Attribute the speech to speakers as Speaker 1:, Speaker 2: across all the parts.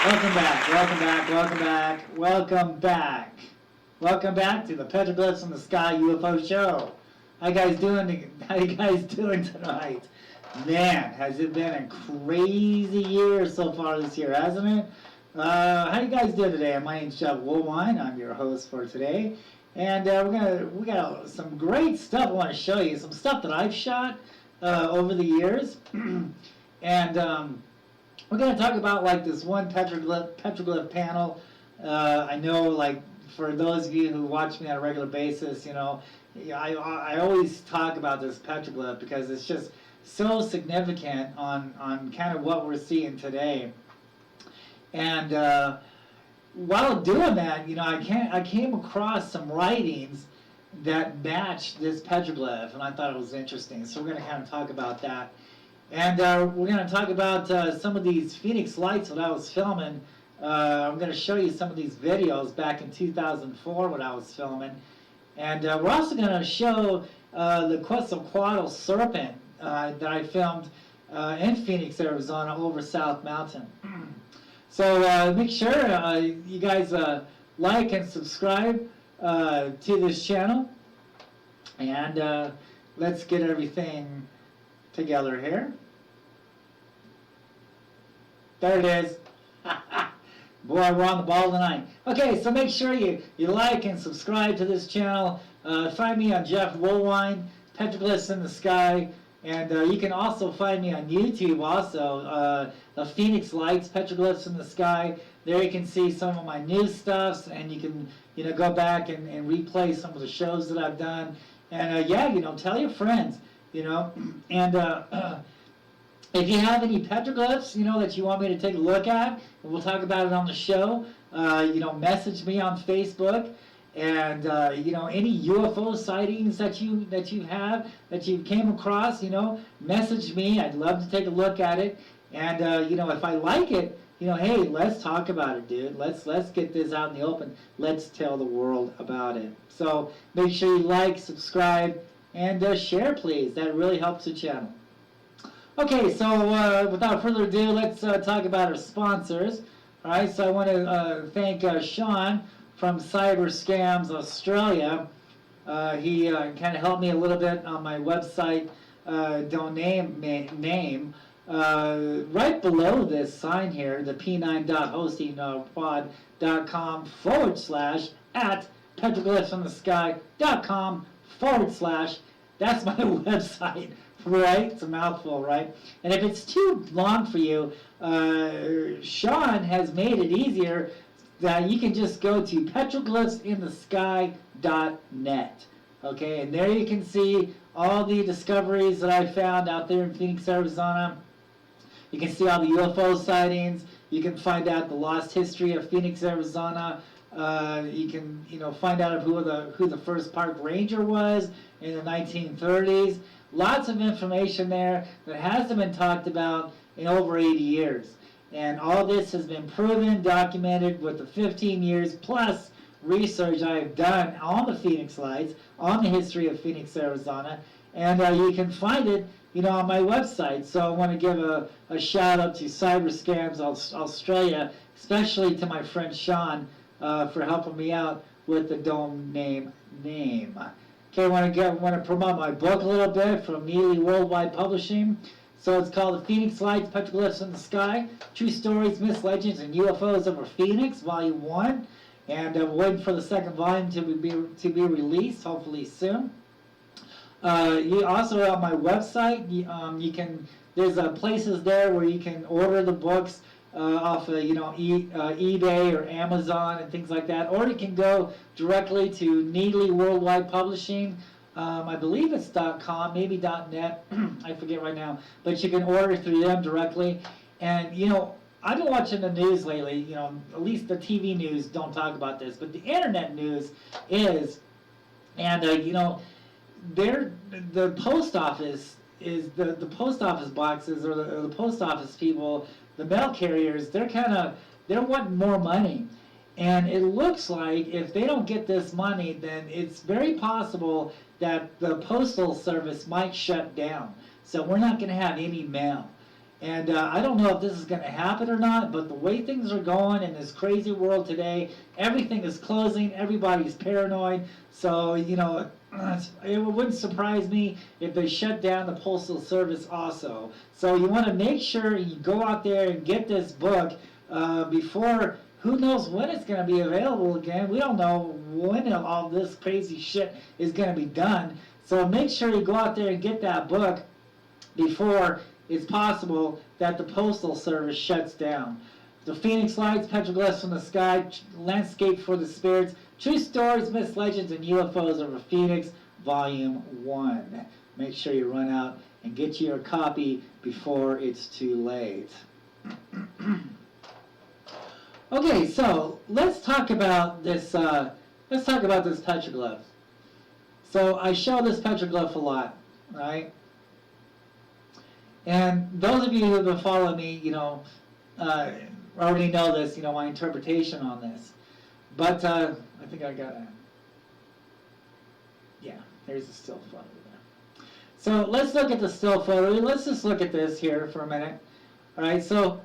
Speaker 1: Welcome back, welcome back, welcome back, welcome back. Welcome back to the Petroglyphs in the Sky UFO show. How you guys doing tonight? Man, has it been a crazy year so far this year, hasn't it? How you guys doing today? My name's Jeff Woolwine. I'm your host for today. And we got some great stuff I want to show you. Some stuff that I've shot over the years. And we're going to talk about like this one petroglyph panel. I know, like, for those of you who watch me on a regular basis, you know, I always talk about this petroglyph because it's just so significant on kind of what we're seeing today. And while doing that, you know, I came across some writings that matched this petroglyph, and I thought it was interesting. So we're going to kind of talk about that. And we're going to talk about some of these Phoenix lights that I was filming. I'm going to show you some of these videos back in 2004 when I was filming. And we're also going to show the Quetzalcoatl serpent that I filmed in Phoenix, Arizona, over South Mountain. So make sure you guys like and subscribe to this channel. And let's get everything together here. There it is. Boy, we're on the ball tonight. Okay, so make sure you like and subscribe to this channel. Find me on Jeff Woolwine, Petroglyphs in the Sky, and you can also find me on YouTube also, the Phoenix Lights, Petroglyphs in the Sky. There you can see some of my new stuffs, and you can go back and replay some of the shows that I've done. And yeah, tell your friends. And if you have any petroglyphs, that you want me to take a look at, and we'll talk about it on the show, message me on Facebook. And any UFO sightings that you have, that you came across, message me. I'd love to take a look at it. And if I like it, hey, let's talk about it, dude. Let's get this out in the open. Let's tell the world about it. So make sure you like, subscribe, and share, please. That really helps the channel. Okay, so without further ado, let's talk about our sponsors. All right, so I want to thank Sean from Cyber Scams Australia. He kind of helped me a little bit on my website domain name. Right below this sign here, the p9.hostingpod.com /@petroglyphsinthesky.com / that's my website, right? It's a mouthful, right? And if it's too long for you, Sean has made it easier that you can just go to petroglyphsinthesky.net. Okay, and there you can see all the discoveries that I found out there in Phoenix, Arizona. You can see all the UFO sightings. You can find out the lost history of Phoenix, Arizona. You can, find out who the first park ranger was in the 1930s. Lots of information there that hasn't been talked about in over 80 years. And all this has been proven, documented with the 15 years plus research I've done on the Phoenix Lights, on the history of Phoenix, Arizona. And you can find it, on my website. So I want to give a shout out to Cyber Scams Australia, especially to my friend Sean, for helping me out with the domain name. Okay, I want to promote my book a little bit from Neely Worldwide Publishing. So it's called The Phoenix Lights, Petroglyphs in the Sky, True Stories, Myths, Legends, and UFOs over Phoenix, Volume 1. And I'm waiting for the second volume to be released, hopefully soon. You also on my website, there's places there where you can order the books off of eBay or Amazon and things like that, or you can go directly to Neely Worldwide Publishing. I believe it's .com, maybe .net. I forget right now, but you can order through them directly. And I've been watching the news lately. At least the TV news don't talk about this, but the internet news is, and the post office is the post office boxes or the post office people, the mail carriers. They're wanting more money. And it looks like if they don't get this money, then it's very possible that the postal service might shut down. So we're not going to have any mail. And I don't know if this is going to happen or not, but the way things are going in this crazy world today, everything is closing, everybody's paranoid. So, you know, it wouldn't surprise me if they shut down the Postal Service also. So you want to make sure you go out there and get this book before, who knows when it's going to be available again. We don't know when all this crazy shit is going to be done. So make sure you go out there and get that book before it's possible that the Postal Service shuts down. The Phoenix Lights, Petroglyphs from the Sky, Landscape for the Spirits, True Stories, Myths, Legends, and UFOs over Phoenix, Volume 1. Make sure you run out and get your copy before it's too late. Okay, so let's talk about this. Let's talk about this petroglyph. So I show this petroglyph a lot, right? And those of you who have been following me, you know, already know this, you know, my interpretation on this. But I think I got it. Yeah, there's a still photo there. So let's look at the still photo. Let's just look at this here for a minute. All right, so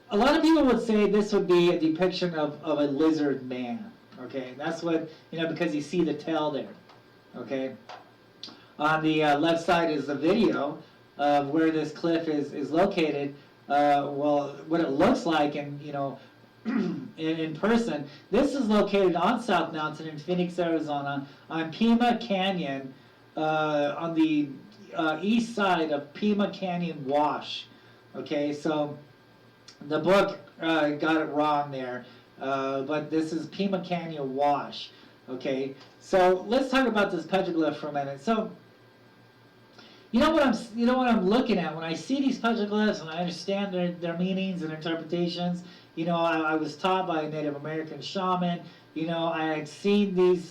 Speaker 1: a lot of people would say this would be a depiction of a lizard man. Okay, that's what, you know, because you see the tail there. Okay, on the left side is the video of where this cliff is located. Well, what it looks like, and you know, in person. This is located on South Mountain in Phoenix, Arizona, on Pima Canyon, on the east side of Pima Canyon Wash. Okay, so the book got it wrong there, but this is Pima Canyon Wash. Okay, so let's talk about this petroglyph for a minute. So, you know what I'm looking at when I see these petroglyphs and I understand their meanings and interpretations. You know, I was taught by a Native American shaman. You know, I had seen these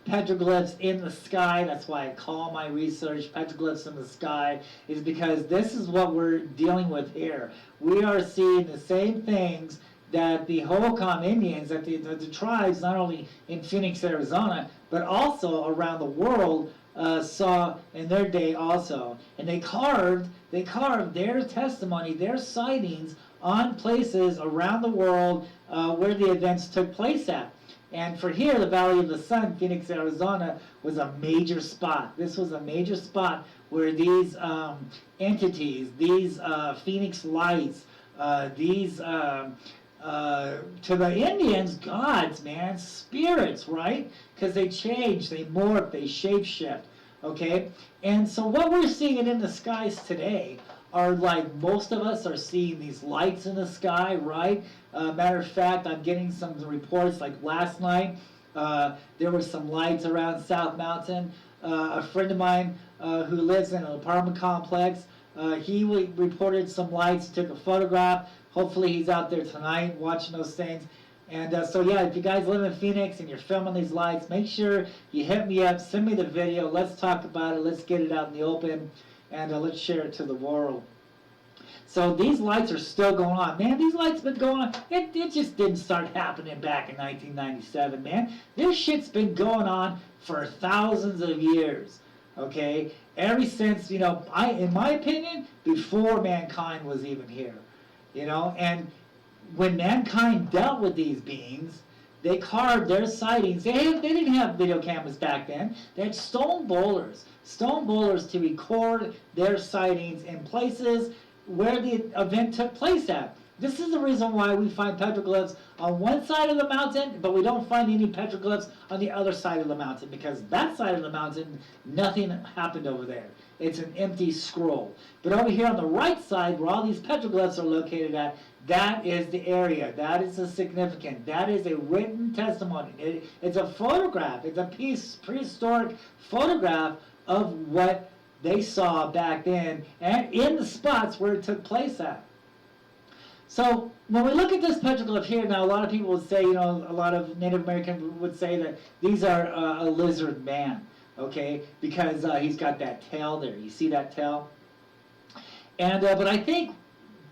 Speaker 1: petroglyphs in the sky. That's why I call my research Petroglyphs in the Sky, is because this is what we're dealing with here. We are seeing the same things that the Hohokam Indians, that the tribes, not only in Phoenix, Arizona, but also around the world, saw in their day also. And they carved their testimony, their sightings on places around the world where the events took place at. And for here, the Valley of the Sun, Phoenix, Arizona, was a major spot. This was a major spot where these entities, these Phoenix Lights, these, to the Indians, gods, man, spirits, right? Because they change, they morph, they shapeshift, okay? And so what we're seeing in the skies today are like, most of us are seeing these lights in the sky, right? Matter of fact, I'm getting some reports like last night. There were some lights around South Mountain. A friend of mine who lives in an apartment complex, he reported some lights, took a photograph. Hopefully he's out there tonight watching those things. And so yeah, if you guys live in Phoenix and you're filming these lights, make sure you hit me up, send me the video, let's talk about it, let's get it out in the open, and let's share it to the world. So these lights are still going on. Man, these lights been going on. It just didn't start happening back in 1997, man. This shit's been going on for thousands of years, okay? Ever since, you know, in my opinion, before mankind was even here, you know? And when mankind dealt with these beings, they carved their sightings. They didn't have video cameras back then. They had stone bowlers to record their sightings in places where the event took place at. This is the reason why we find petroglyphs on one side of the mountain, but we don't find any petroglyphs on the other side of the mountain, because that side of the mountain, nothing happened over there. It's an empty scroll. But over here on the right side, where all these petroglyphs are located at, that is the area. That is the significant. That is a written testimony. It's a photograph. It's a prehistoric photograph of what they saw back then and in the spots where it took place at. So when we look at this petroglyph here, now a lot of people would say, you know, a lot of Native Americans would say that these are a lizard man, okay, because he's got that tail there. You see that tail? And but I think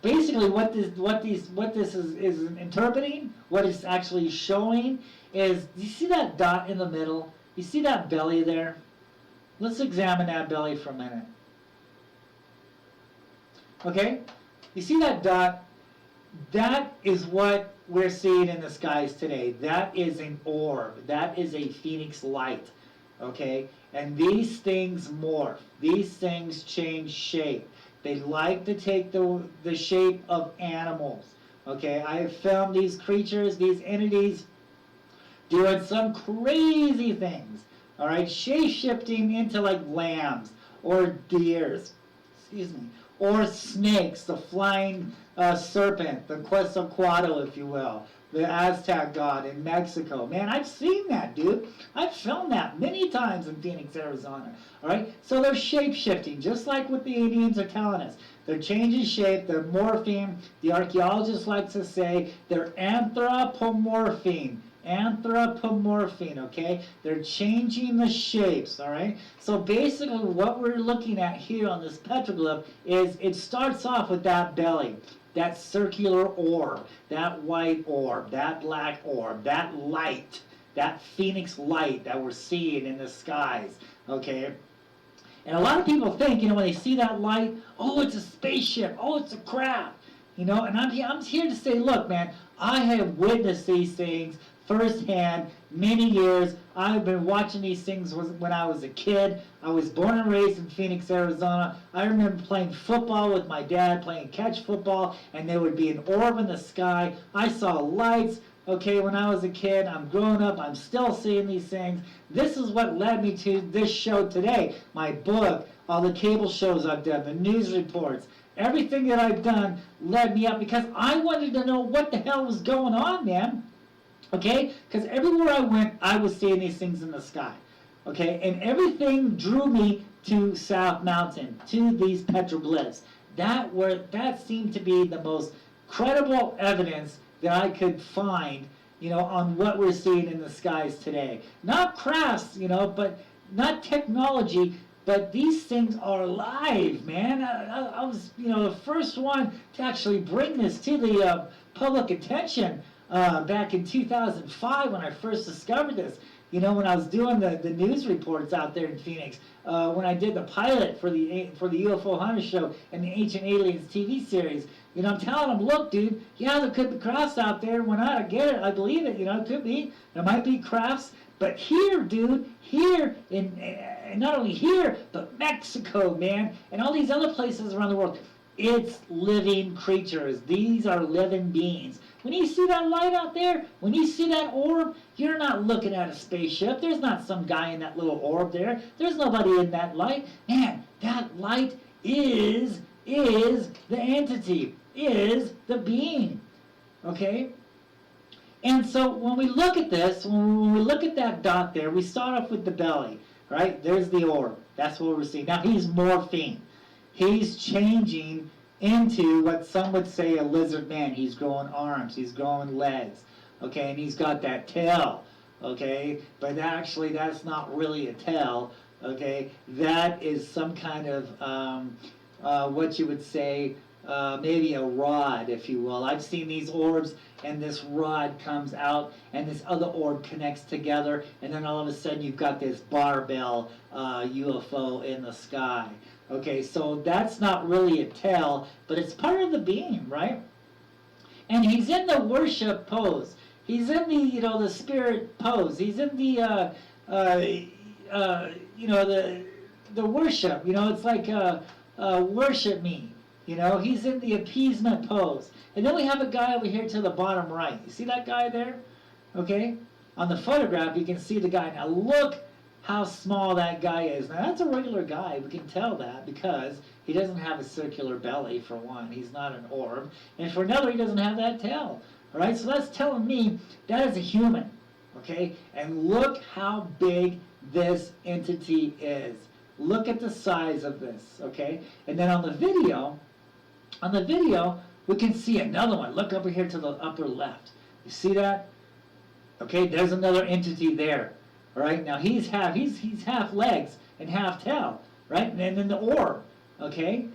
Speaker 1: basically what this is interpreting, what it's actually showing, is, you see that dot in the middle? You see that belly there? Let's examine that belly for a minute. Okay? You see that dot? That is what we're seeing in the skies today. That is an orb. That is a phoenix light. Okay? And these things morph. These things change shape. They like to take the shape of animals. Okay? I have filmed these creatures, these entities, doing some crazy things. All right? Shape-shifting into like lambs or deers. Excuse me. Or snakes, the flying serpent, the Quetzalcoatl, if you will, the Aztec god in Mexico. Man, I've seen that, dude. I've filmed that many times in Phoenix, Arizona. All right? So they're shape-shifting, just like what the Indians are telling us. They're changing shape, they're morphing. The archaeologists like to say they're anthropomorphing. Anthropomorphing, okay? They're changing the shapes, all right? So basically what we're looking at here on this petroglyph is it starts off with that belly, that circular orb, that white orb, that black orb, that light, that phoenix light that we're seeing in the skies, okay? And a lot of people think, when they see that light, oh, it's a spaceship, oh, it's a craft, and I'm here to say, look, man, I have witnessed these things firsthand, many years. I've been watching these things when I was a kid. I was born and raised in Phoenix, Arizona. I remember playing football with my dad, playing catch football, and there would be an orb in the sky. I saw lights, okay, when I was a kid. I'm growing up. I'm still seeing these things. This is what led me to this show today. My book, all the cable shows I've done, the news reports, everything that I've done led me up because I wanted to know what the hell was going on, man. Okay? Because everywhere I went, I was seeing these things in the sky. Okay? And everything drew me to South Mountain, to these petroglyphs. That seemed to be the most credible evidence that I could find, on what we're seeing in the skies today. Not crafts, but not technology, but these things are alive, man. I was, the first one to actually bring this to the public attention back in 2005 when I first discovered this. When I was doing the news reports out there in Phoenix, when I did the pilot for the UFO Hunter Show and the Ancient Aliens TV series, I'm telling them, look, dude, yeah, there could be crafts out there. When I get it, I believe it. It could be. There might be crafts, but here, dude, here and not only here, but Mexico, man, and all these other places around the world. It's living creatures. These are living beings. When you see that light out there, when you see that orb, you're not looking at a spaceship. There's not some guy in that little orb there. There's nobody in that light. Man, that light is the entity, is the being. Okay? And so when we look at this, when we look at that dot there, we start off with the belly, right? There's the orb. That's what we're seeing. Now he's morphing. He's changing into what some would say a lizard man. He's growing arms, he's growing legs, okay, and he's got that tail, okay, but actually that's not really a tail, okay, that is some kind of what you would say maybe a rod, if you will. I've seen these orbs and this rod comes out and this other orb connects together, and then all of a sudden you've got this barbell UFO in the sky. Okay, so that's not really a tail, but it's part of the beam, right? And he's in the worship pose. He's in the, the spirit pose. He's in the, the worship. It's like worship me. He's in the appeasement pose. And then we have a guy over here to the bottom right. You see that guy there? Okay? On the photograph, you can see the guy. Now look how small that guy is. Now that's a regular guy. We can tell that because he doesn't have a circular belly, for one. He's not an orb. And for another, he doesn't have that tail. All right? So that's telling me that is a human. Okay? And look how big this entity is. Look at the size of this. Okay? And then on the video, we can see another one. Look over here to the upper left. You see that? Okay, there's another entity there. All right, now he's half legs and half tail, right? And then the orb, okay?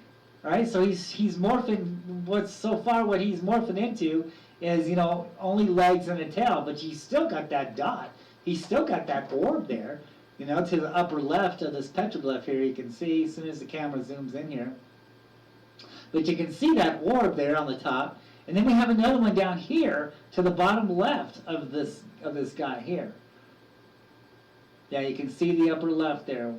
Speaker 1: All right, so he's morphing. What he's morphing into is only legs and a tail, but he's still got that dot. He's still got that orb there, to the upper left of this petroglyph here. You can see as soon as the camera zooms in here. But you can see that orb there on the top. And then we have another one down here to the bottom left of this guy here. Yeah, you can see the upper left there. And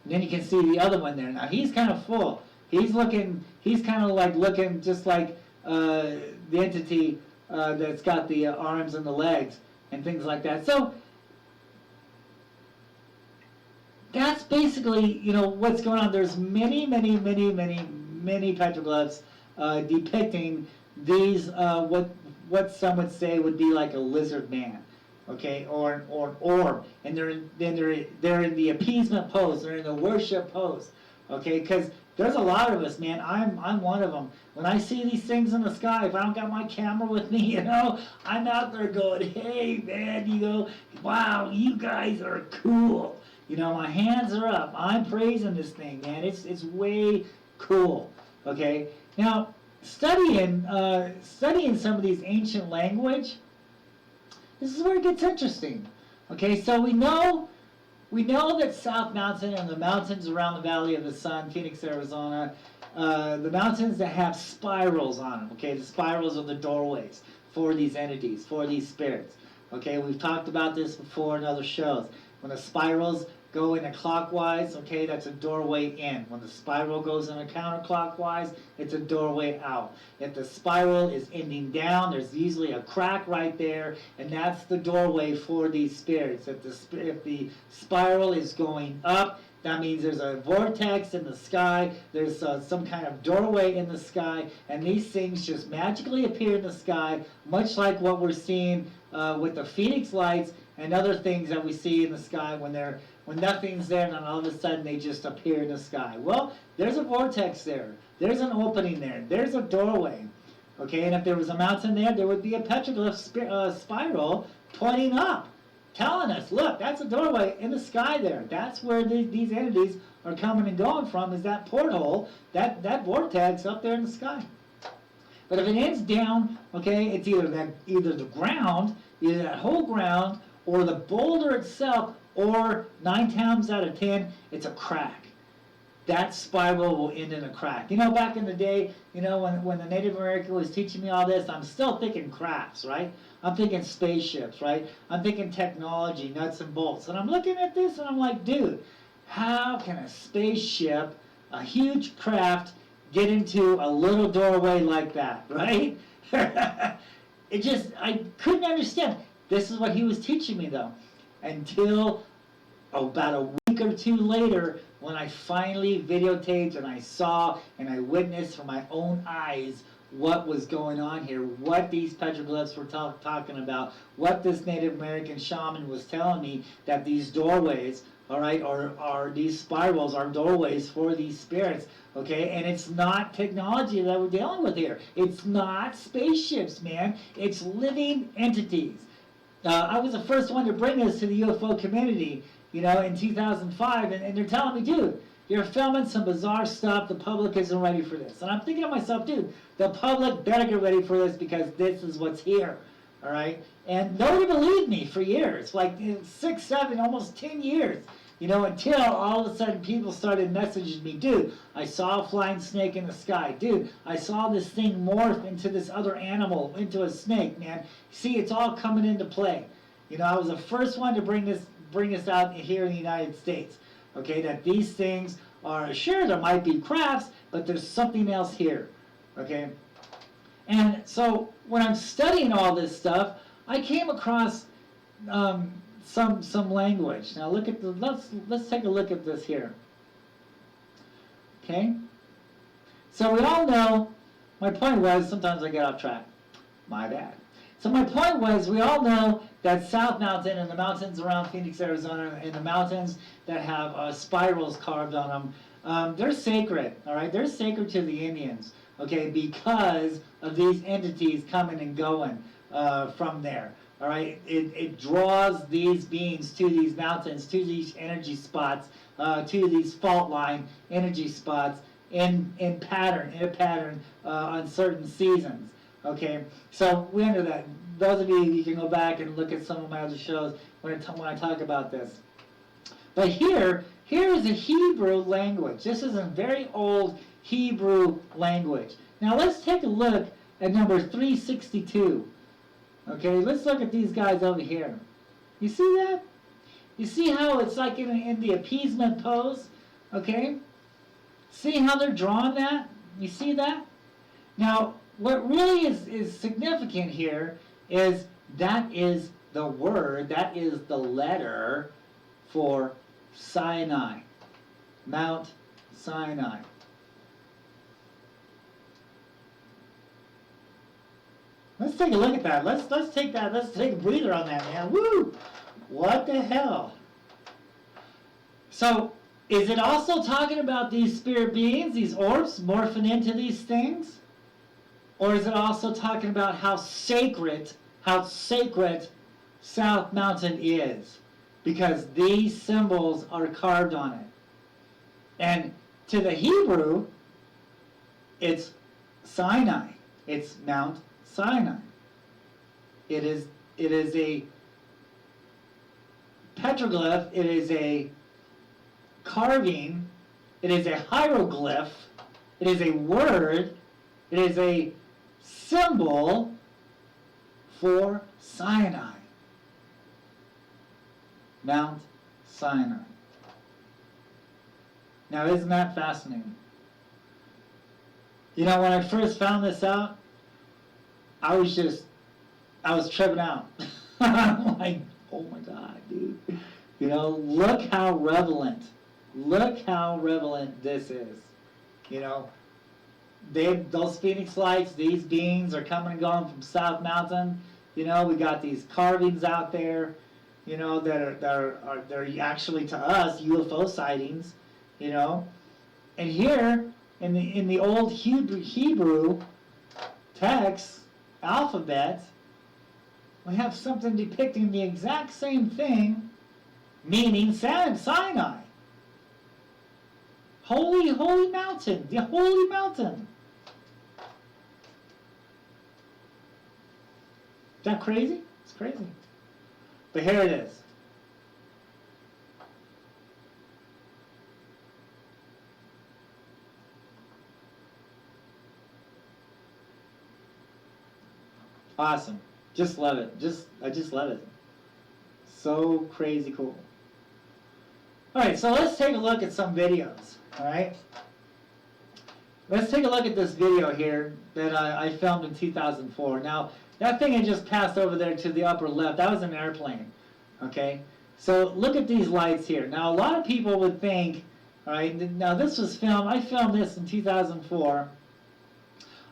Speaker 1: then you can see the other one there. Now he's kind of full. He's kind of like looking just like the entity that's got the arms and the legs and things like that. So that's basically, what's going on. There's many petroglyphs depicting these, what some would say would be like a lizard man, okay, or an orb, and they're in the appeasement pose, they're in the worship pose, okay, because there's a lot of us, man. I'm one of them. When I see these things in the sky, if I don't got my camera with me, I'm out there going, hey man, wow, you guys are cool. My hands are up. I'm praising this thing, man. It's way cool. Okay. Now, studying some of these ancient language, this is where it gets interesting. Okay. So we know that South Mountain and the mountains around the Valley of the Sun, Phoenix, Arizona, the mountains that have spirals on them. Okay. The spirals are the doorways for these entities, for these spirits. Okay. We've talked about this before in other shows. When the spirals go in a clockwise, okay, that's a doorway in. When the spiral goes in a counterclockwise, it's a doorway out. If the spiral is ending down, there's usually a crack right there, and that's the doorway for these spirits. If the spiral is going up, that means there's a vortex in the sky, there's some kind of doorway in the sky, and these things just magically appear in the sky, much like what we're seeing with the Phoenix lights and other things that we see in the sky when nothing's there, and then all of a sudden they just appear in the sky. Well, there's a vortex there. There's an opening there. There's a doorway. Okay, and if there was a mountain there would be a petroglyph spiral pointing up, telling us, look, that's a doorway in the sky there. That's where these entities are coming and going from, is that porthole, that vortex up there in the sky. But if it ends down, okay, it's either the ground, either that whole ground, or the boulder itself, or 9 times out of 10, it's a crack. That spiral will end in a crack. Back in the day, when the Native American was teaching me all this, I'm still thinking crafts, right? I'm thinking spaceships, right? I'm thinking technology, nuts and bolts. And I'm looking at this and I'm like, dude, how can a spaceship, a huge craft, get into a little doorway like that, right? I couldn't understand. This is what he was teaching me, though, until about a week or two later, when I finally videotaped and I saw and I witnessed from my own eyes what was going on here, what these petroglyphs were talking about, what this Native American shaman was telling me, that these doorways, all right, are these spirals are doorways for these spirits, okay? And it's not technology that we're dealing with here. It's not spaceships, man. It's living entities. I was the first one to bring this to the UFO community, in 2005, and they're telling me, dude, you're filming some bizarre stuff, the public isn't ready for this. And I'm thinking to myself, dude, the public better get ready for this because this is what's here, all right? And nobody believed me for years, like 6, 7, almost 10 years, until all of a sudden people started messaging me, dude, I saw a flying snake in the sky. Dude, I saw this thing morph into this other animal, into a snake, man. See, it's all coming into play. I was the first one to bring this out here in the United States, okay, that these things are, sure, there might be crafts, but there's something else here, okay? And so when I'm studying all this stuff, I came across some language. Now look at let's take a look at this here. Okay? So we all know, my point was, sometimes I get off track. My bad. So my point was, we all know that South Mountain and the mountains around Phoenix, Arizona, and the mountains that have spirals carved on them, they're sacred, all right? They're sacred to the Indians, okay, because of these entities coming and going from there, all right? It draws these beings to these mountains, to these energy spots, to these fault line energy spots in a pattern on certain seasons. Okay, so we under that. Those of you can go back and look at some of my other shows when I talk about this. But here here is a Hebrew language. This is a very old Hebrew language. Now let's take a look at number 362. Okay, let's look at these guys over here. You see that? You see how it's like in the appeasement pose? Okay? See how they're drawing that? You see that? Now, what really is significant here is that is the word, that is the letter for Sinai, Mount Sinai. Let's take a look at that. Let's take a breather on that, man. Woo! What the hell? So, is it also talking about these spirit beings, these orbs, morphing into these things? Or is it also talking about how sacred South Mountain is? Because these symbols are carved on it. And to the Hebrew, it's Sinai. It's Mount Sinai. It is a petroglyph. It is a carving. It is a hieroglyph. It is a word. It is a symbol for Sinai. Mount Sinai. Now, isn't that fascinating? You know, when I first found this out, I was tripping out. I'm like, oh my God, dude. You know, look how relevant this is. You know, those Phoenix lights, these beings are coming and going from South Mountain. You know, we got these carvings out there, you know, they're actually to us UFO sightings, you know. And here in the old Hebrew text, alphabet, we have something depicting the exact same thing, meaning Sinai. Holy mountain, the holy mountain. Is that crazy? It's crazy. But here it is. Awesome. Just love it. I just love it. So crazy cool. Alright, so let's take a look at some videos. Alright? Let's take a look at this video here that I filmed in 2004. Now, that thing I just passed over there to the upper left, that was an airplane. Okay? So look at these lights here. Now, a lot of people would think, alright, now this was filmed, I filmed this in 2004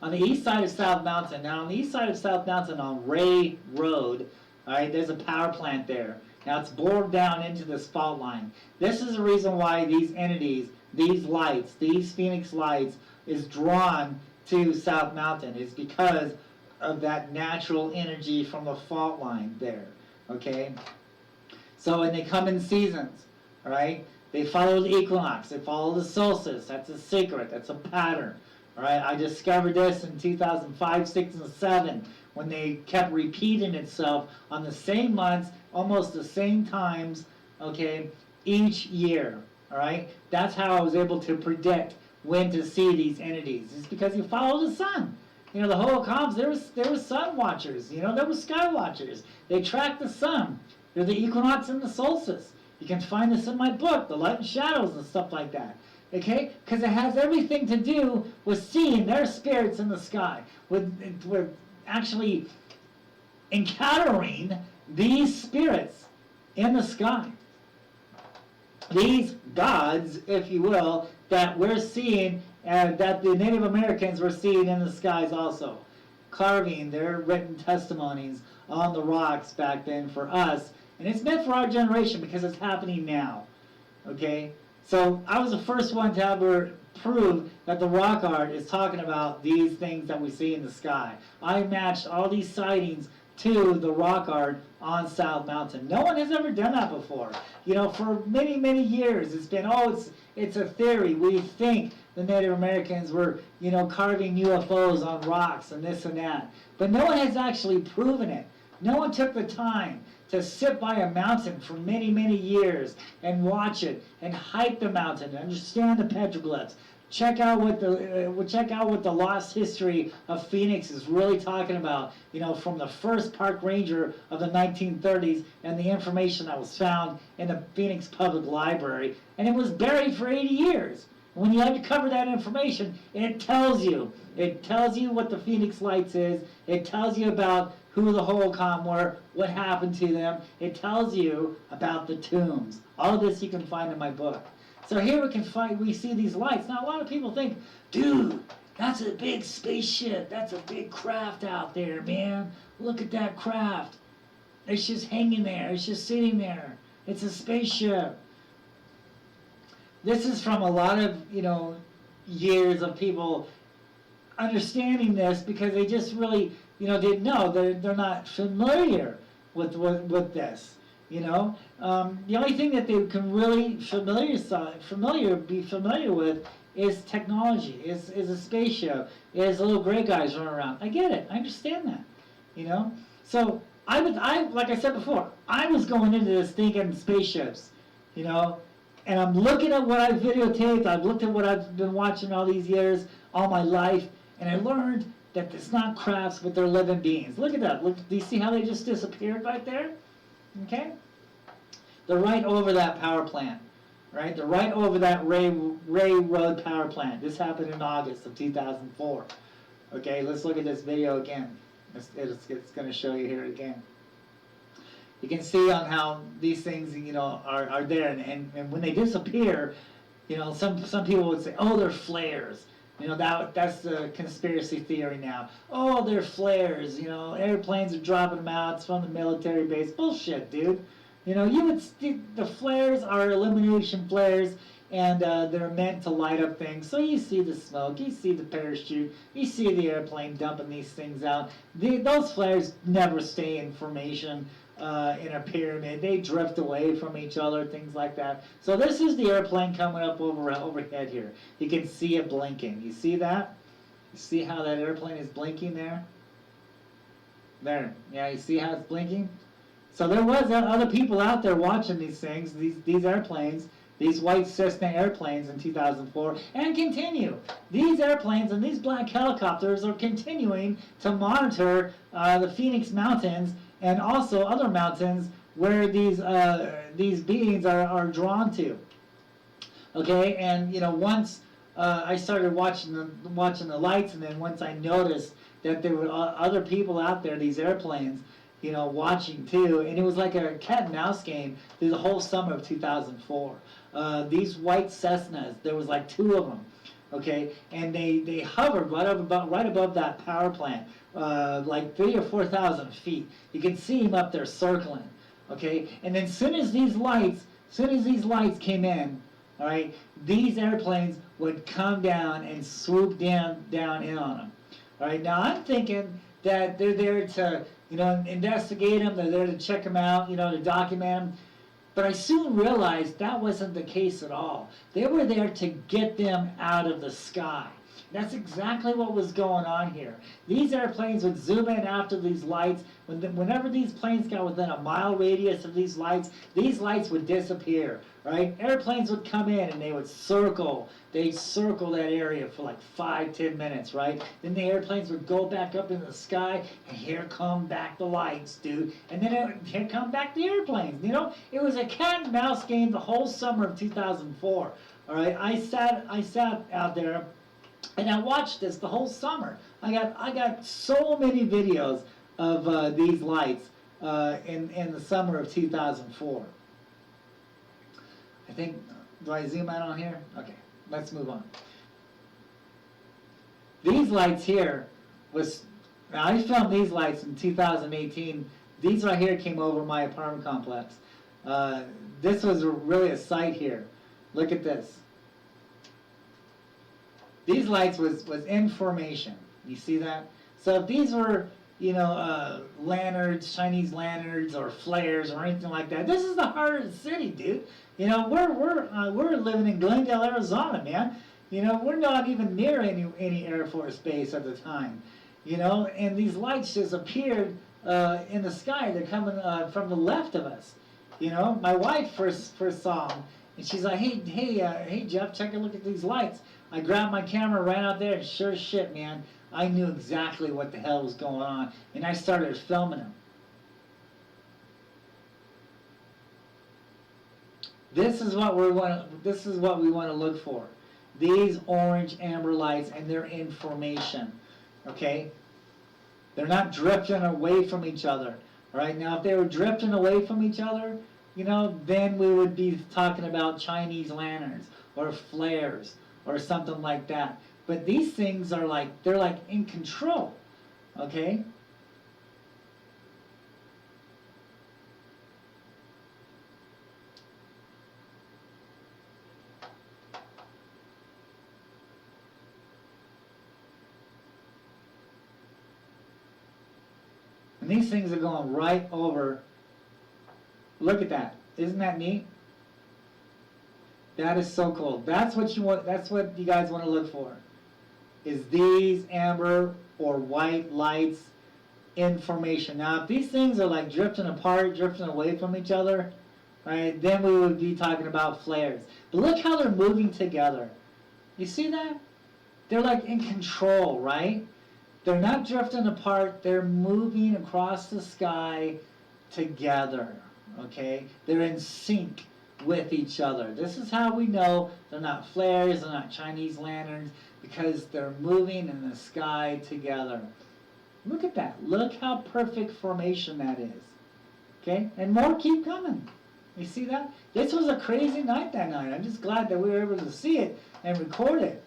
Speaker 1: on the east side of South Mountain. Now, on the east side of South Mountain on Ray Road, alright, there's a power plant there. Now, it's bored down into this fault line. This is the reason why these entities, these lights, these Phoenix lights, is drawn to South Mountain. It's because of that natural energy from the fault line there, okay? So, and they come in seasons, all right? They follow the equinox. They follow the solstice. That's a secret. That's a pattern, all right? I discovered this in 2005, 6, and 7 when they kept repeating itself on the same months, almost the same times, okay, each year, all right? That's how I was able to predict when to see these entities. It's because you follow the sun. You know, the holocaust, there was sun watchers. You know, there were sky watchers. They track the sun. They're the equinox and the solstice. You can find this in my book, The Light and Shadows and stuff like that. Okay? Because it has everything to do with seeing their spirits in the sky. With actually encountering these spirits in the sky. These gods, if you will, that we're seeing and that the Native Americans were seeing in the skies also. Carving their written testimonies on the rocks back then for us. And it's meant for our generation because it's happening now. Okay? So I was the first one to ever prove that the rock art is talking about these things that we see in the sky. I matched all these sightings to the rock art on South Mountain. No one has ever done that before. You know, for many, many years, it's been, it's a theory. We think the Native Americans were, you know, carving UFOs on rocks and this and that. But no one has actually proven it. No one took the time to sit by a mountain for many, many years and watch it and hike the mountain and understand the petroglyphs. Check out what the lost history of Phoenix is really talking about. You know, from the first park ranger of the 1930s and the information that was found in the Phoenix Public Library, and it was buried for 80 years. When you uncover that information, it tells you. It tells you what the Phoenix Lights is. It tells you about who the Holocom were, what happened to them. It tells you about the tombs. All of this you can find in my book. So here we see these lights. Now a lot of people think, dude, that's a big spaceship. That's a big craft out there, man. Look at that craft. It's just hanging there. It's just sitting there. It's a spaceship. This is from a lot of, years of people understanding this because they just really, didn't know. They're not familiar with this. The only thing that they can really be familiar with is technology, is a spaceship, is little gray guys running around. I get it. I understand that. So I like I said before, I was going into this thinking spaceships, and I'm looking at what I've videotaped. I've looked at what I've been watching all these years, all my life, and I learned that it's not crafts, but they're living beings. Look at that. Look, do you see how they just disappeared right there? Okay? They're right over that power plant, right? They're right over that Ray Road power plant. This happened in August of 2004. Okay, let's look at this video again. It's going to show you here again. You can see on how these things, are there, and when they disappear, some people would say, oh, they're flares. That's the conspiracy theory now. Oh, they're flares. Airplanes are dropping them out. It's from the military base. Bullshit, dude. The flares are elimination flares, and they're meant to light up things. So you see the smoke, you see the parachute, you see the airplane dumping these things out. Those flares never stay in formation in a pyramid. They drift away from each other, things like that. So this is the airplane coming up overhead here. You can see it blinking. You see that? You see how that airplane is blinking there? There. Yeah, you see how it's blinking? So there was other people out there watching these things, these airplanes, these white Cessna airplanes in 2004, and continue. These airplanes and these black helicopters are continuing to monitor the Phoenix Mountains and also other mountains where these beings are drawn to. Okay, and once I started watching the lights, and then once I noticed that there were other people out there, these airplanes, watching too, and it was like a cat and mouse game through the whole summer of 2004. These white Cessnas, there was like 2 of them, okay, and they hovered right above that power plant, like 3,000 or 4,000 feet. You can see them up there circling, okay, and then as soon as these lights came in, all right, these airplanes would come down and swoop down in on them. All right, now I'm thinking that they're there to investigate them, they're there to check them out, to document them. But I soon realized that wasn't the case at all. They were there to get them out of the sky. That's exactly what was going on here. These airplanes would zoom in after these lights. Whenever these planes got within a mile radius of these lights would disappear, right? Airplanes would come in and they would circle. They'd circle that area for like 5-10 minutes, right? Then the airplanes would go back up in the sky, and here come back the lights, dude. And then here come back the airplanes. It was a cat and mouse game the whole summer of 2004. All right, I sat out there, and I watched this the whole summer. I got so many videos of these lights in the summer of 2004. I think, do I zoom out on here? Okay, let's move on. These lights here now I filmed these lights in 2018. These right here came over my apartment complex. This was really a sight here. Look at this. These lights was in formation. You see that? So if these were, lanterns, Chinese lanterns, or flares, or anything like that, this is the heart of the city, dude. We're living in Glendale, Arizona, man. We're not even near any Air Force base at the time. And these lights just appeared in the sky. They're coming from the left of us. You know, my wife first saw them, and she's like, hey, Jeff, check a look at these lights. I grabbed my camera, ran out there, and sure as shit, man, I knew exactly what the hell was going on, and I started filming them. This is what we want. This is what we want to look for. These orange amber lights and their information. Okay, they're not drifting away from each other. All right, now if they were drifting away from each other, you know, then we would be talking about Chinese lanterns or flares or something like that. But these things are like, they're like in control. Okay. And these things are going right over. Look at that. Isn't that neat? That is so cool. That's what you want. That's what you guys want to look for. Is these amber or white lights information. Now, if these things are like drifting apart, drifting away from each other, right, then we would be talking about flares. But look how they're moving together. You see that? They're like in control, right? They're not drifting apart. They're moving across the sky together, okay? They're in sync with each other. This is how we know they're not flares, they're not Chinese lanterns, because they're moving in the sky together. Look at that. Look how perfect formation that is. Okay? And more keep coming. You see that? This was a crazy night that night. I'm just glad that we were able to see it and record it.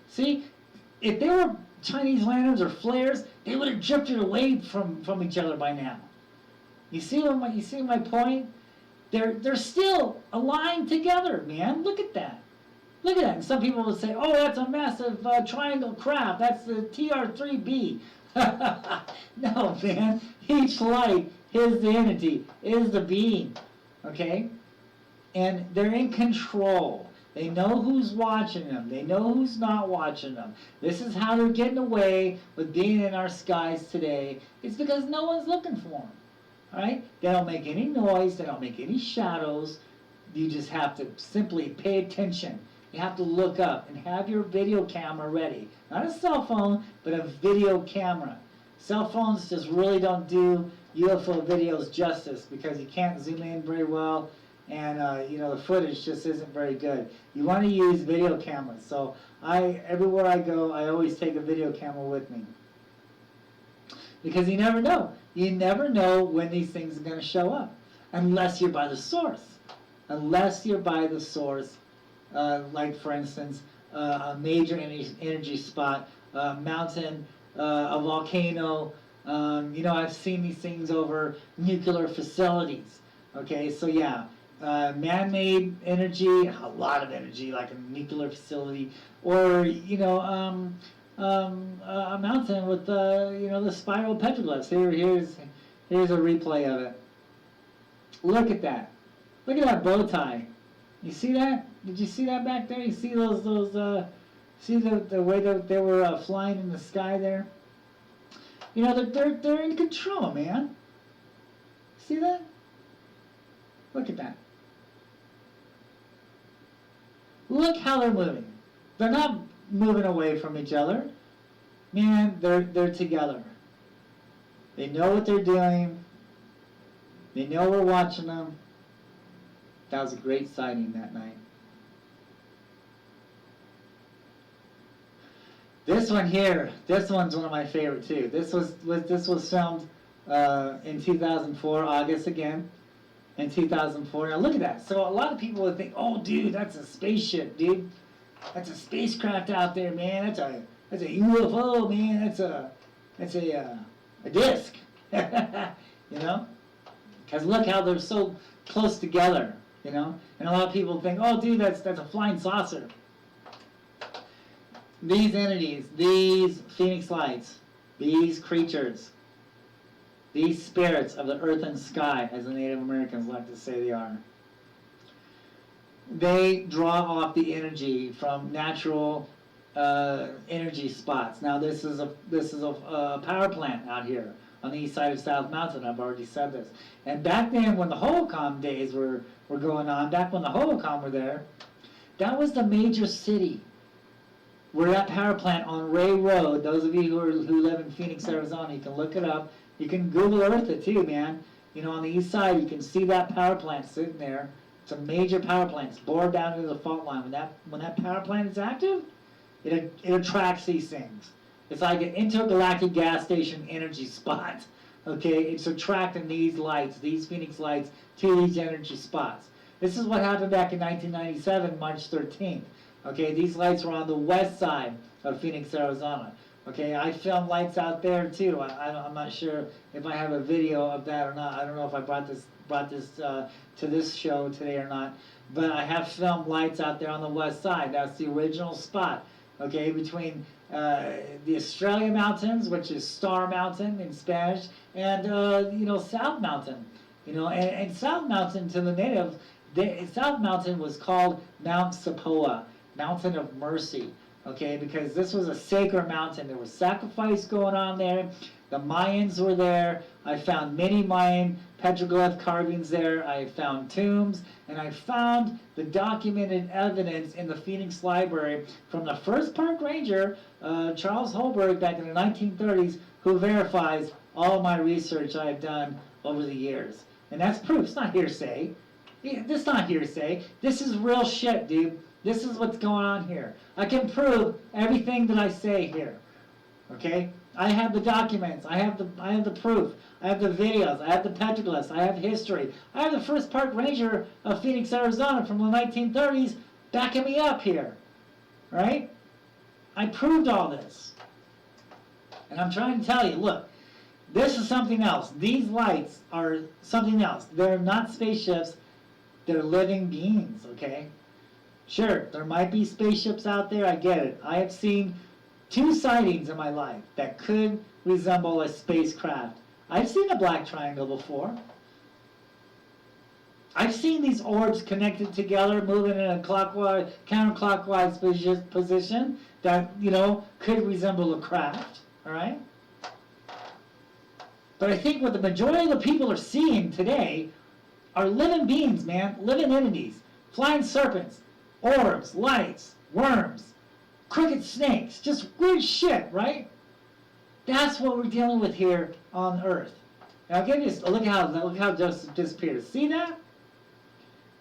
Speaker 1: See, if they were Chinese lanterns or flares, they would have drifted away from each other by now. You see my point? They're still aligned together, man. Look at that. Look at that. And some people will say, oh, that's a massive triangle craft. That's the TR3B. No, man. Each light is the entity, is the being. Okay? And they're in control. They know who's watching them. They know who's not watching them. This is how they're getting away with being in our skies today. It's because no one's looking for them. All right? They don't make any noise. They don't make any shadows. You just have to simply pay attention. You have to look up and have your video camera ready. Not a cell phone, but a video camera. Cell phones just really don't do UFO videos justice because you can't zoom in very well. And the footage just isn't very good. You want to use video cameras. So everywhere I go, I always take a video camera with me. Because you never know. You never know when these things are going to show up. Unless you're by the source. Unless you're by the source. Like, for instance, a major energy spot, a mountain, a volcano. I've seen these things over nuclear facilities. Okay, so yeah. Man-made energy, a lot of energy, like a nuclear facility, or a mountain with the spiral petroglyphs. Here's a replay of it. Look at that. Look at that bow tie. You see that? Did you see that back there? You see those see the way that they were flying in the sky there? They're in control, man. See that? Look at that. Look how they're moving. They're not moving away from each other. Man, they're together. They know what they're doing. They know we're watching them. That was a great sighting that night. This one here, this one's one of my favorite too. This was filmed in 2004, August again. In 2004. Now look at that. So a lot of people would think, oh, dude, that's a spaceship, dude. That's a spacecraft out there, man. That's a UFO, man. That's a disc. Because look how they're so close together, And a lot of people think, oh, dude, that's a flying saucer. These entities, these phoenix lights, these creatures, these spirits of the earth and sky, as the Native Americans like to say they are, they draw off the energy from natural energy spots. Now this is a power plant out here on the east side of South Mountain. I've already said this. And back then, when the Holocom days were going on, back when the Holocom were there, that was the major city where that power plant on Ray Road. Those of you who live in Phoenix, Arizona, you can look it up. You can Google Earth it too, man. You know, on the east side, you can see that power plant sitting there. It's a major power plant. It's bored down into the fault line. When that power plant is active, it attracts these things. It's like an intergalactic gas station energy spot. Okay, it's attracting these lights, these Phoenix lights, to these energy spots. This is what happened back in 1997, March 13th. Okay, these lights were on the west side of Phoenix, Arizona. Okay, I filmed lights out there too. I'm not sure if I have a video of that or not. I don't know if I brought this to this show today or not. But I have filmed lights out there on the west side. That's the original spot. Okay, between the Australia Mountains, which is Star Mountain in Spanish, and South Mountain. And South Mountain to the natives, South Mountain was called Mount Sapoa, Mountain of Mercy. Okay, because this was a sacred mountain. There was sacrifice going on there. The Mayans were there. I found many Mayan petroglyph carvings there. I found tombs, and I found the documented evidence in the Phoenix Library from the first park ranger, Charles Holberg, back in the 1930s, who verifies all my research I've done over the years. And that's proof. It's not hearsay. This is not hearsay. This is real shit, dude. This is what's going on here. I can prove everything that I say here. Okay? I have the documents. I have the proof. I have the videos. I have the petroglyphs. I have history. I have the first park ranger of Phoenix, Arizona from the 1930s backing me up here. Right? I proved all this. And I'm trying to tell you, look, this is something else. These lights are something else. They're not spaceships. They're living beings, okay? Sure, there might be spaceships out there. I get it. I have seen 2 sightings in my life that could resemble a spacecraft. I've seen a black triangle before. I've seen these orbs connected together, moving in a clockwise, counterclockwise position that, could resemble a craft, all right? But I think what the majority of the people are seeing today are living beings, man, living entities, flying serpents, orbs, lights, worms, crooked snakes, just weird shit, right? That's what we're dealing with here on Earth. Now, I'll give you look how Joseph disappears. See that?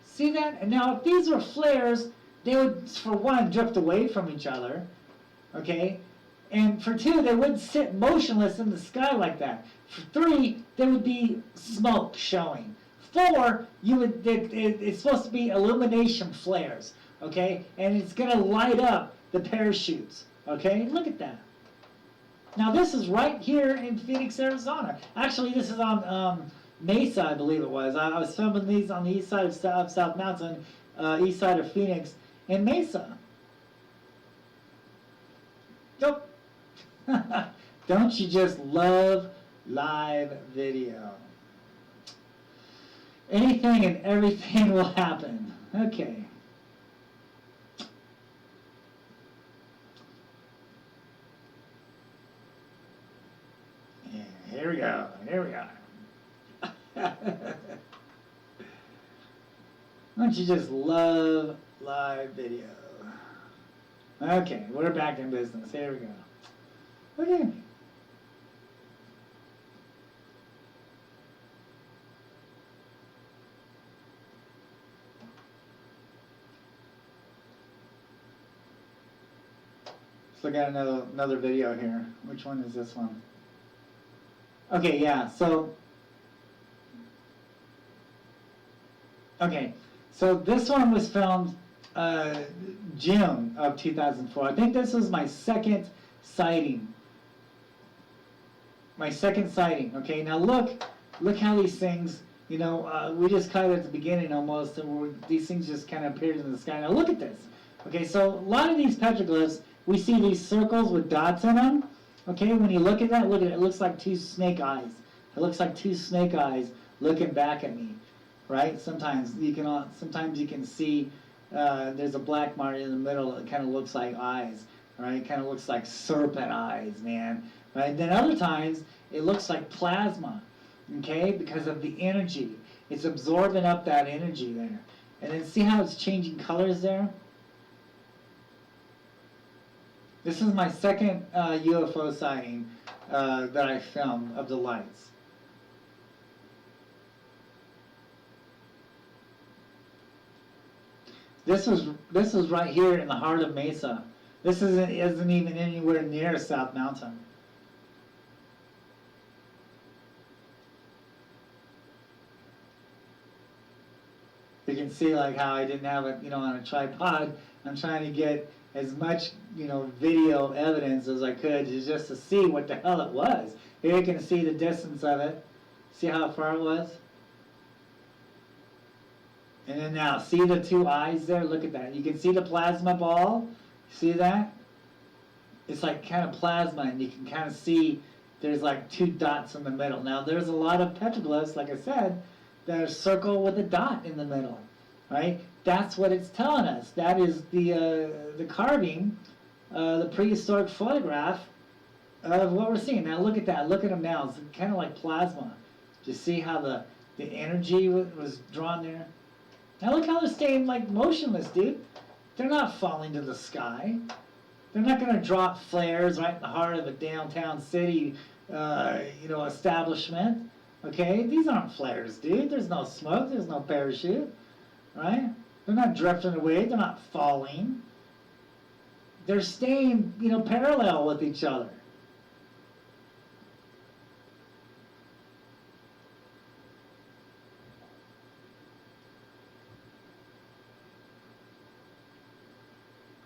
Speaker 1: See that? And now, if these were flares, they would, for one, drift away from each other, okay? And for 2, they wouldn't sit motionless in the sky like that. For 3, there would be smoke showing. 4, it's supposed to be illumination flares, okay? And it's going to light up the parachutes, okay? Look at that. Now, this is right here in Phoenix, Arizona. Actually, this is on Mesa, I believe it was. I was filming these on the east side of South Mountain, east side of Phoenix, in Mesa. Nope. Don't you just love live video? Anything and everything will happen. Okay. Yeah, here we go. Here we go. Don't you just love live video? Okay, we're back in business. Here we go. Okay. Let's look at another video here. Which one is this one? Okay, yeah, so this one was filmed June of 2004. I think this was my second sighting. Okay, now look how these things, we just caught it at the beginning almost, and these things just kind of appeared in the sky. Now look at this. Okay, so a lot of these petroglyphs, we see these circles with dots in them. Okay, when you look at that, it looks like 2 snake eyes. It looks like 2 snake eyes looking back at me, right? Sometimes you can see there's a black mark in the middle. It kind of looks like eyes. right? Kind of looks like serpent eyes, man, right? Then other times it looks like plasma, okay, because of the energy. It's absorbing up that energy there. And then see how it's changing colors there? This is my second UFO sighting that I filmed of the lights. This was right here in the heart of Mesa. This isn't even anywhere near South Mountain. You can see like how I didn't have it, on a tripod. I'm trying to get as much, video evidence as I could just to see what the hell it was. Here you can see the distance of it. See how far it was? And then now, see the two eyes there? Look at that. You can see the plasma ball. See that? It's like kind of plasma, and you can kind of see there's like two dots in the middle. Now, there's a lot of petroglyphs, like I said, that are circle with a dot in the middle, right? That's what it's telling us. That is the carving, the prehistoric photograph of what we're seeing. Now, look at that. Look at them now. It's kind of like plasma. Do you see how the energy was drawn there? Now look how they're staying like motionless, dude. They're not falling to the sky. They're not going to drop flares right in the heart of a downtown city, establishment. Okay, these aren't flares, dude. There's no smoke. There's no parachute, right? They're not drifting away. They're not falling. They're staying, parallel with each other.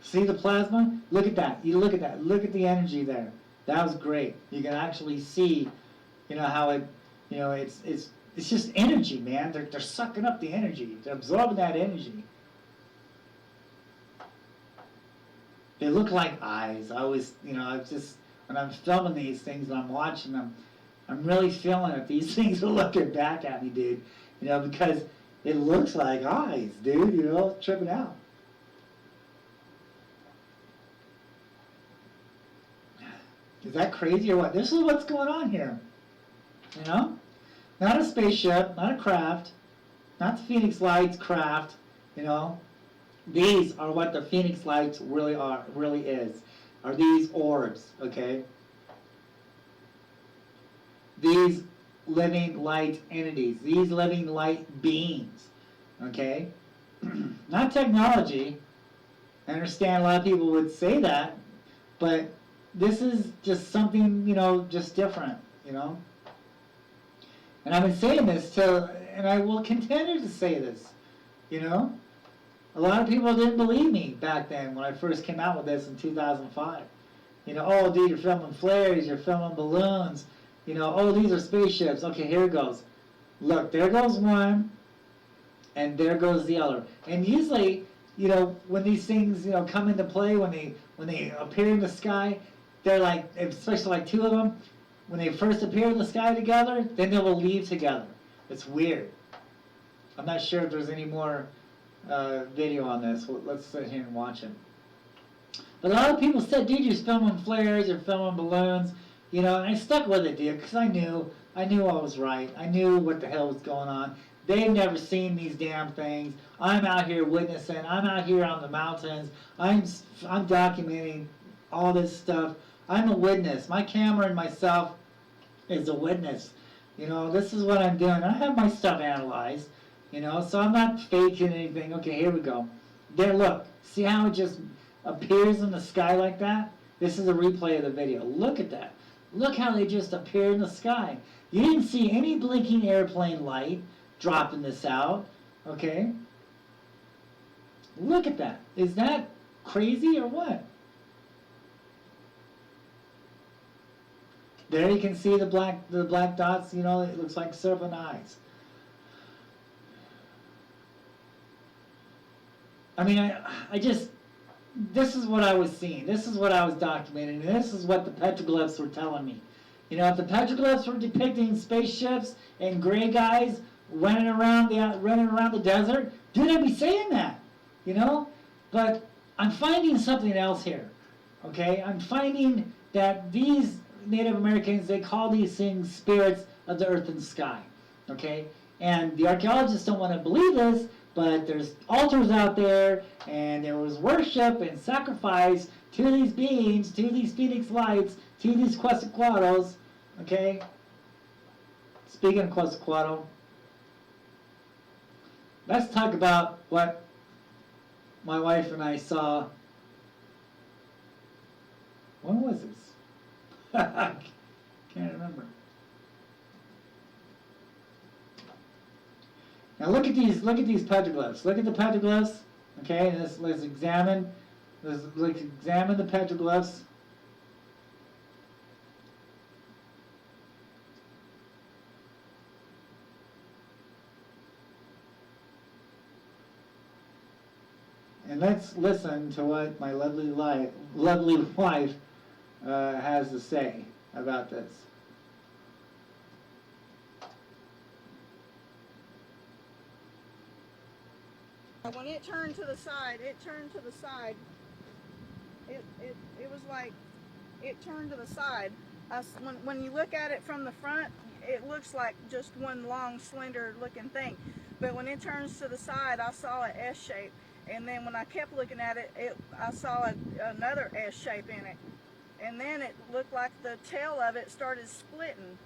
Speaker 1: See the plasma? Look at that. You look at that. Look at the energy there. That was great. You can actually see, how it, it's just energy, man. They're sucking up the energy. They're absorbing that energy. They look like eyes. I always, when I'm filming these things and I'm watching them, I'm really feeling it. These things are looking back at me, dude. Because it looks like eyes, dude. Tripping out. Is that crazy or what? This is what's going on here. Not a spaceship, not a craft, not the Phoenix Lights craft, These are what the Phoenix Lights really is. Are these orbs, okay? These living light entities, these living light beings, okay? Not technology. I understand a lot of people would say that, but this is just something, just different, And I've been saying this and I will continue to say this, A lot of people didn't believe me back then when I first came out with this in 2005. Oh, dude, you're filming flares, you're filming balloons, oh, these are spaceships. Okay, here it goes. Look, there goes one, and there goes the other. And usually, when these things, come into play, when they appear in the sky, they're like, especially like two of them, when they first appear in the sky together, then they will leave together. It's weird. I'm not sure if there's any more video on this. Well, let's sit here and watch it. But a lot of people said, dude, you're filming flares, you're filming balloons, and I stuck with it, dude, because I knew I was right. I knew what the hell was going on. They've never seen these damn things. I'm out here witnessing. I'm out here on the mountains. I'm documenting all this stuff. I'm a witness. My camera and myself is a witness. This is what I'm doing. I have my stuff analyzed, so I'm not faking anything. Okay, here we go. There, look. See how it just appears in the sky like that? This is a replay of the video. Look at that. Look how they just appear in the sky. You didn't see any blinking airplane light dropping this out, okay? Look at that. Is that crazy or what? There you can see the black dots, it looks like serpent eyes. I mean, I just, this is what I was seeing. This is what I was documenting. And this is what the petroglyphs were telling me. If the petroglyphs were depicting spaceships and gray guys running around the desert, dude, I'd be saying that, But I'm finding something else here. Okay, I'm finding that these Native Americans, they call these things spirits of the earth and sky. Okay, and the archaeologists don't want to believe this, but there's altars out there, and there was worship and sacrifice to these beings, to these phoenix lights, to these Quetzalcoatls. Okay, speaking of Quetzalcoatl, let's talk about what my wife and I saw. When was this? I can't remember. Now look at these petroglyphs. Look at the petroglyphs. Okay, let's examine the petroglyphs. And let's listen to what my lovely wife has to say about this.
Speaker 2: When it turned to the side, it was like it turned to the side. When you look at it from the front, it looks like just one long, slender looking thing. But when it turns to the side, I saw an S shape. And then when I kept looking at it, I saw another S shape in it. And then it looked like the tail of it started splitting.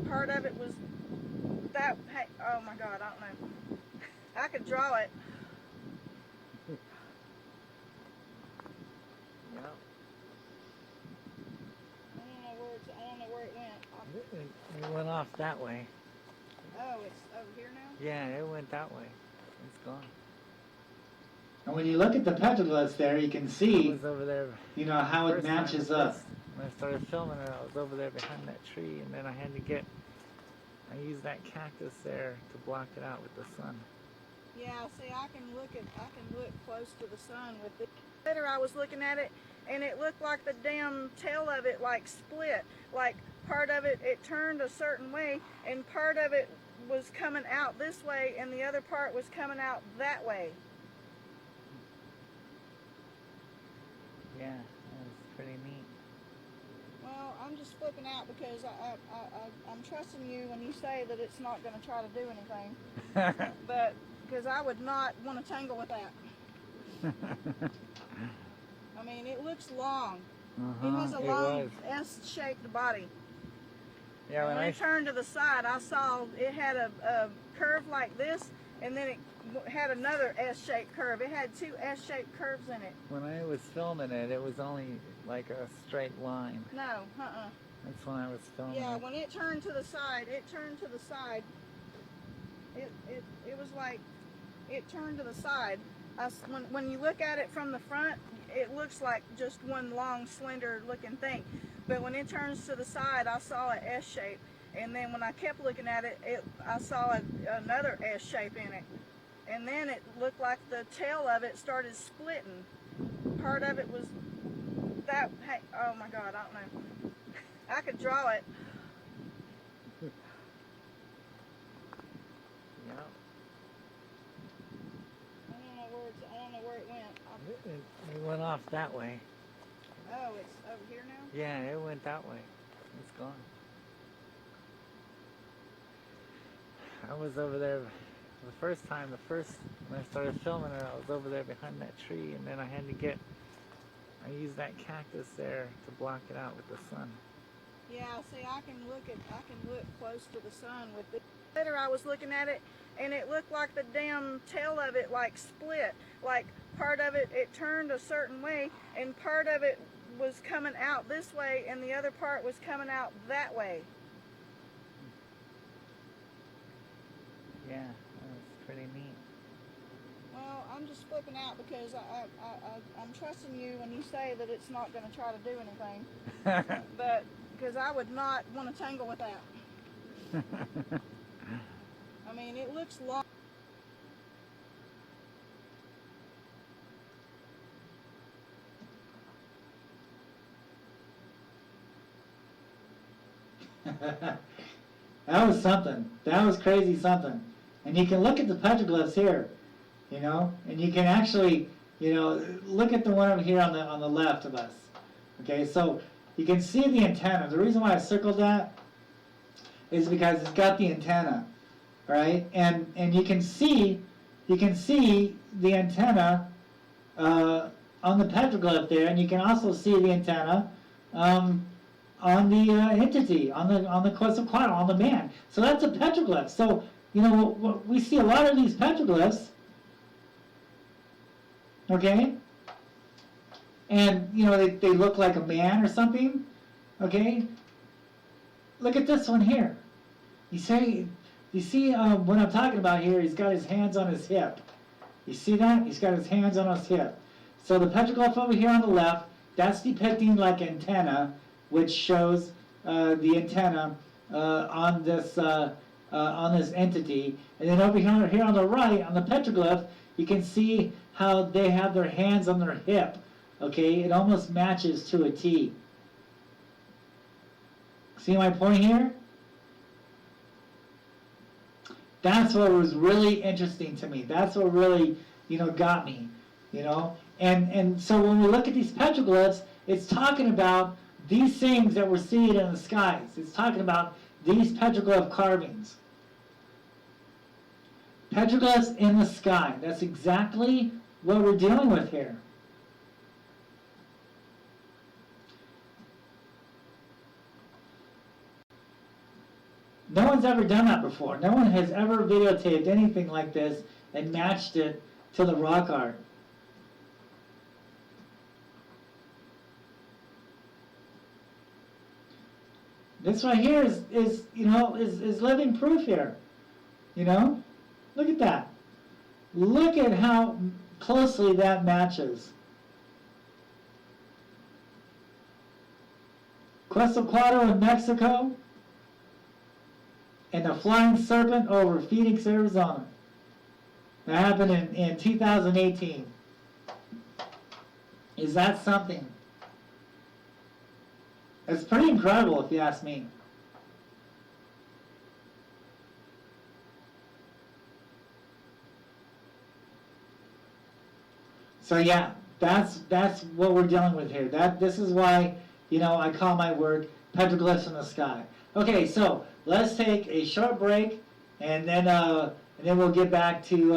Speaker 2: Part of it was that, hey, oh my God, I don't know. I could draw it. I don't know where it went.
Speaker 3: It went off that way.
Speaker 2: Oh, it's over here now?
Speaker 3: Yeah, it went that way. It's gone.
Speaker 1: And when you look at the petroglyphs there, you can
Speaker 3: I
Speaker 1: see,
Speaker 3: was over there.
Speaker 1: you know, how it matches up.
Speaker 3: When I started filming it, I was over there behind that tree, and then I used that cactus there to block it out with the sun.
Speaker 2: Yeah, see, I can look close to the sun with it. Later, I was looking at it, and it looked like the damn tail of it like split. Like part of it turned a certain way, and part of it was coming out this way, and the other part was coming out that way.
Speaker 3: Yeah, that was pretty neat.
Speaker 2: Well, I'm just flipping out because I'm trusting you when you say that it's not going to try to do anything. But because I would not want to tangle with that. I mean, it looks long. It has a long S-shaped body.
Speaker 3: Yeah,
Speaker 2: when it turned to the side, I saw it had a curve like this, and then it had another S-shaped curve. It had two S-shaped curves in it.
Speaker 3: When I was filming it, it was only like a straight line.
Speaker 2: No,
Speaker 3: That's when I was filming
Speaker 2: Yeah,
Speaker 3: it.
Speaker 2: when it turned to the side, it was like it turned to the side. When you look at it from the front, it looks like just one long, slender looking thing. But when it turns to the side, I saw an S shape. And then when I kept looking at it, I saw another S shape in it. And then it looked like the tail of it started splitting. Part of it was that, hey, oh my God, I don't know. I could draw it.
Speaker 3: Yeah.
Speaker 2: I don't know where it went.
Speaker 3: It went off that way.
Speaker 2: Oh, it's over here now?
Speaker 3: Yeah, it went that way. It's gone. I was over there the first time, when I started filming it, I was over there behind that tree, and then I used that cactus there to block it out with the sun.
Speaker 2: Yeah, see, I can look close to the sun with it. Later, I was looking at it, and it looked like the damn tail of it like split. Like part of it turned a certain way, and part of it was coming out this way, and the other part was coming out that way.
Speaker 3: Yeah, that was pretty neat.
Speaker 2: Well, I'm just flipping out because I'm trusting you when you say that it's not going to try to do anything. But because I would not want to tangle with that. I mean, it looks long.
Speaker 1: That was something. That was crazy something. And you can look at the petroglyphs here, you know, and you can actually, you know, look at the one over here on the left of us. Okay, so you can see the antenna. The reason why I circled that is because it's got the antenna, right? And you can see the antenna on the petroglyph there, and you can also see the antenna on the entity, on the Quetzalcoatl, on the man. So that's a petroglyph. So we see a lot of these petroglyphs, okay, and they look like a man or something, okay. Look at this one here. You see what I'm talking about here? He's got his hands on his hip. You see that? He's got his hands on his hip. So the petroglyph over here on the left, that's depicting like antenna, which shows the antenna on this entity. And then over here on the right, on the petroglyph, you can see how they have their hands on their hip. Okay, it almost matches to a T. See my point here? That's what was really interesting to me. That's what really, got me, And so when we look at these petroglyphs, it's talking about these things that we're seeing in the skies. It's talking about these petroglyph carvings. Petroglyphs in the sky. That's exactly what we're dealing with here. No one's ever done that before. No one has ever videotaped anything like this and matched it to the rock art. This right here is living proof here. Look at that. Look at how closely that matches. Quetzalcoatl in Mexico, and the flying serpent over Phoenix, Arizona. That happened in 2018. Is that something? It's pretty incredible if you ask me. So yeah, that's what we're dealing with here. This is why I call my work Petroglyphs in the Sky. Okay, so let's take a short break, and then we'll get back to.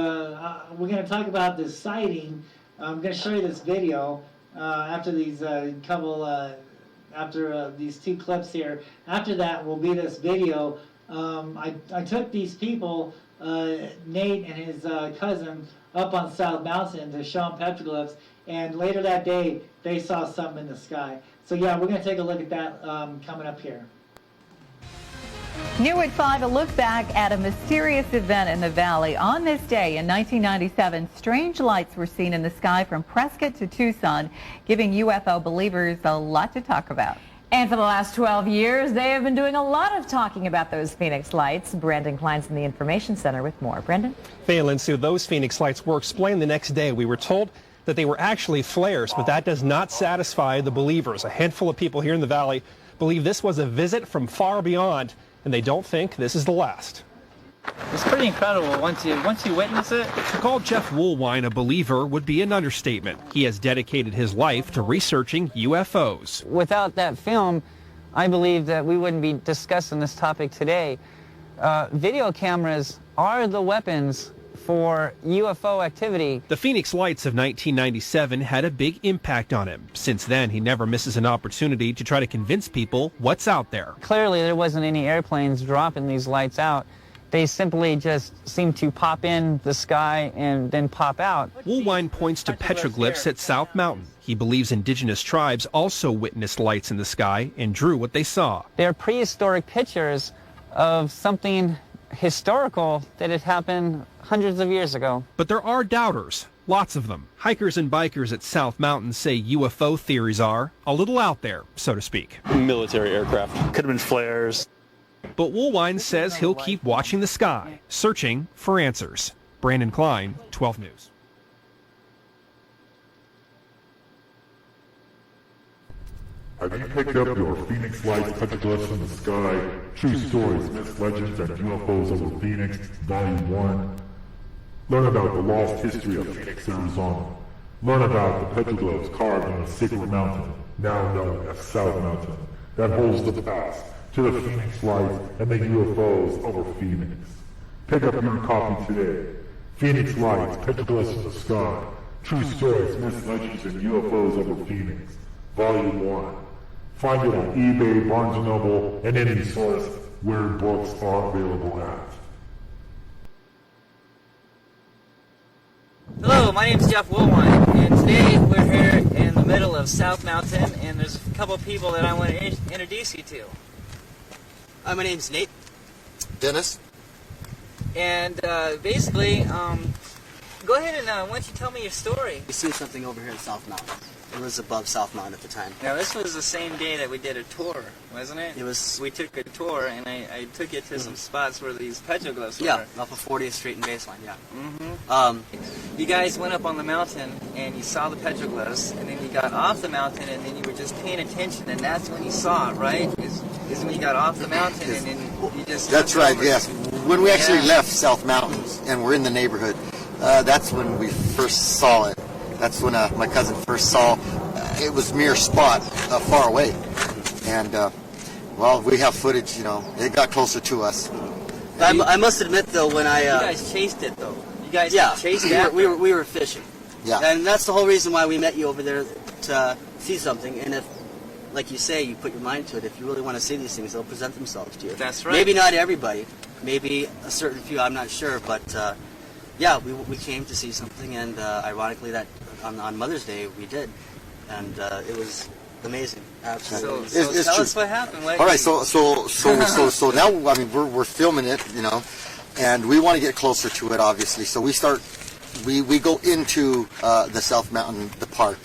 Speaker 1: We're going to talk about this sighting. I'm going to show you this video after these after these two clips here. After that will be this video. I took these people, Nate and his cousin, up on South Mountain to show them petroglyphs, and later that day they saw something in the sky. So yeah, we're going to take a look at that coming up here.
Speaker 4: New at 5, a look back at a mysterious event in the valley. On this day in 1997, strange lights were seen in the sky from Prescott to Tucson, giving UFO believers a lot to talk about.
Speaker 5: And for the last 12 years, they have been doing a lot of talking about those Phoenix lights. Brandon Klein's in the Information Center with more. Brandon?
Speaker 6: Phelan, Sue, those Phoenix lights were explained the next day. We were told that they were actually flares, but that does not satisfy the believers. A handful of people here in the valley believe this was a visit from far beyond, and they don't think this is the last.
Speaker 7: It's pretty incredible once you witness it.
Speaker 6: To call Jeff Woolwine a believer would be an understatement. He has dedicated his life to researching UFOs.
Speaker 7: Without that film, I believe that we wouldn't be discussing this topic today. Video cameras are the weapons for UFO activity.
Speaker 6: The Phoenix lights of 1997 had a big impact on him. Since then, he never misses an opportunity to try to convince people what's out there.
Speaker 7: Clearly, there wasn't any airplanes dropping these lights out. They simply just seem to pop in the sky and then pop out.
Speaker 6: Woolwine points to petroglyphs at South Mountain. He believes indigenous tribes also witnessed lights in the sky and drew what they saw.
Speaker 7: They're prehistoric pictures of something historical that had happened hundreds of years ago.
Speaker 6: But there are doubters, lots of them. Hikers and bikers at South Mountain say UFO theories are a little out there, so to speak.
Speaker 8: Military aircraft. Could have been flares.
Speaker 6: But Woolwine says he'll keep watching the sky, searching for answers. Brandon Klein, 12 News.
Speaker 9: Have you picked up your Phoenix Lights Petroglyphs in the Sky? True Stories, Myths, Legends, and UFOs over Phoenix, Volume 1. Learn about the lost history of Phoenix, Arizona. Learn about the petroglyphs carved on a sacred mountain. now known as South Mountain, that holds the pass to the Phoenix Lights and the UFOs over Phoenix. Pick up your copy today. Phoenix Lights, Petroglyphs in the Sky, True Stories, Myths, Legends, and UFOs over Phoenix, Volume 1. Find it on eBay, Barnes & Noble, and any source where books are available at.
Speaker 7: Hello, my name is Jeff Woolwine, and today we're here in the middle of South Mountain, and there's a couple of people that I want to introduce you to.
Speaker 10: Hi, my name's Nate.
Speaker 11: Dennis?
Speaker 7: And basically, go ahead and why don't you tell me your story?
Speaker 10: We seen something over here at South Mountain. It was above South Mountain at the time.
Speaker 7: Now, this was the same day that we did a tour, wasn't it?
Speaker 10: It was.
Speaker 7: We took a tour, and I took you to some spots where these petroglyphs were.
Speaker 10: Yeah, off of 40th Street and Baseline, yeah.
Speaker 7: You guys went up on the mountain, and you saw the petroglyphs, and then you got off the mountain, and then you were just paying attention, and that's when you saw it, right? Is when you got off the mountain, and then you just...
Speaker 11: That's right, yes. When we actually left South Mountains, and we're in the neighborhood, that's when we first saw it. That's when my cousin first saw it was mere spot far away. And, well, we have footage, you know, it got closer to us.
Speaker 10: I must admit, though, when I...
Speaker 7: you guys chased it, though. You guys chased
Speaker 10: it?
Speaker 7: We
Speaker 10: we were fishing.
Speaker 11: Yeah.
Speaker 10: And that's the whole reason why we met you over there, to see something. And if, like you say, you put your mind to it, if you really want to see these things, they'll present themselves to you.
Speaker 7: That's right.
Speaker 10: Maybe not everybody. Maybe a certain few, I'm not sure. But, yeah, we came to see something, and ironically, that on Mother's Day, we did. And it was amazing. Absolutely.
Speaker 7: So tell us what happened.
Speaker 11: All right, so now, I mean, we're filming it, you know, and we want to get closer to it, obviously. So we go into the South Mountain, the park.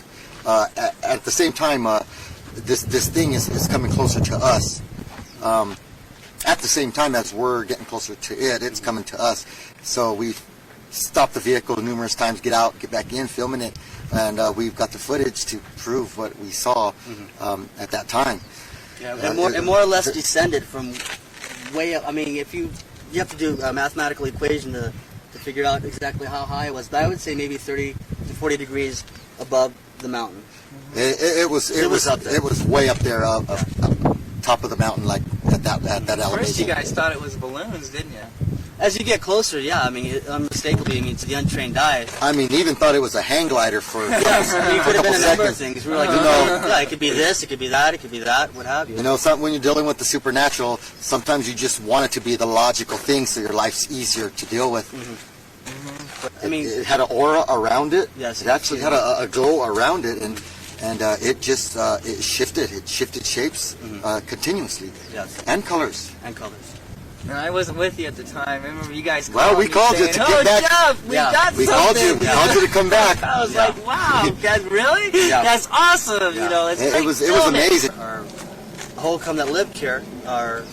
Speaker 11: At the same time, this thing is coming closer to us. At the same time as we're getting closer to it, it's coming to us. So we stop the vehicle numerous times, get out, get back in, filming it. And we've got the footage to prove what we saw at that time.
Speaker 10: Yeah, and more or less descended from way up. I mean, if you have to do a mathematical equation to figure out exactly how high it was, but I would say maybe 30 to 40 degrees above the mountain.
Speaker 11: It was up there. It was way up there, top of the mountain, like at that elevation.
Speaker 7: First, you guys thought it was balloons, didn't you?
Speaker 10: As you get closer, yeah, I mean, unmistakably, I mean, to the untrained eye.
Speaker 11: I mean, even thought it was a hang glider for
Speaker 10: it could have been a number of things. We were like, yeah, it could be this, it could be that, it could be that, what have you.
Speaker 11: You know, when you're dealing with the supernatural, sometimes you just want it to be the logical thing so your life's easier to deal with. But I mean, it had an aura around it.
Speaker 10: Yes.
Speaker 11: It actually had a glow around it, and it just it shifted shapes continuously.
Speaker 10: Yes.
Speaker 11: And colors.
Speaker 10: And colors.
Speaker 7: And I wasn't with you at the time. I remember you guys called
Speaker 11: Well, we called you to get back.
Speaker 7: Jeff, we got
Speaker 11: we
Speaker 7: something.
Speaker 11: We called you to come back.
Speaker 7: I was like, wow, guys, really? That's awesome. You know,
Speaker 11: it was amazing.
Speaker 10: Our whole come that lived here are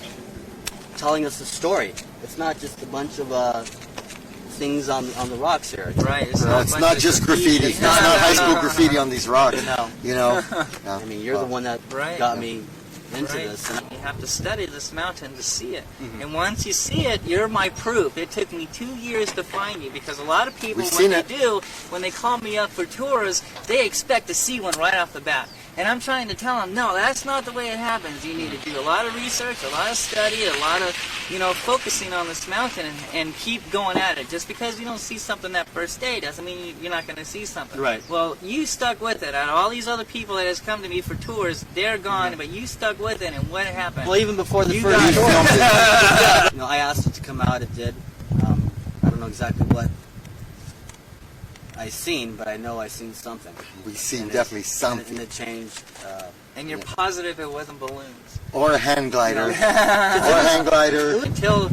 Speaker 10: telling us a story. It's not just a bunch of things on the rocks here.
Speaker 7: Right.
Speaker 11: It's not just graffiti. It's not high school graffiti on these rocks.
Speaker 10: No.
Speaker 11: You know.
Speaker 10: I mean, you're the one that got me into this.
Speaker 7: And you have to study this mountain to see it. And once you see it, you're my proof. It took me 2 years to find you because a lot of people, when they call me up for tours, they expect to see one right off the bat. And I'm trying to tell them, no, that's not the way it happens. You need to do a lot of research, a lot of study, a lot of, focusing on this mountain and keep going at it. Just because you don't see something that first day doesn't mean you're not going to see something.
Speaker 10: Right.
Speaker 7: Well, you stuck with it. Out of all these other people that has come to me for tours, they're gone, but you stuck with it, and what happened?
Speaker 10: Well, even before the first tour, I asked it to come out. It did. I don't know exactly what I seen, but I know I seen something.
Speaker 11: We seen definitely something.
Speaker 10: And it changed.
Speaker 7: And you're positive it wasn't balloons?
Speaker 11: Or a hand glider. Or a hand glider.
Speaker 7: Until,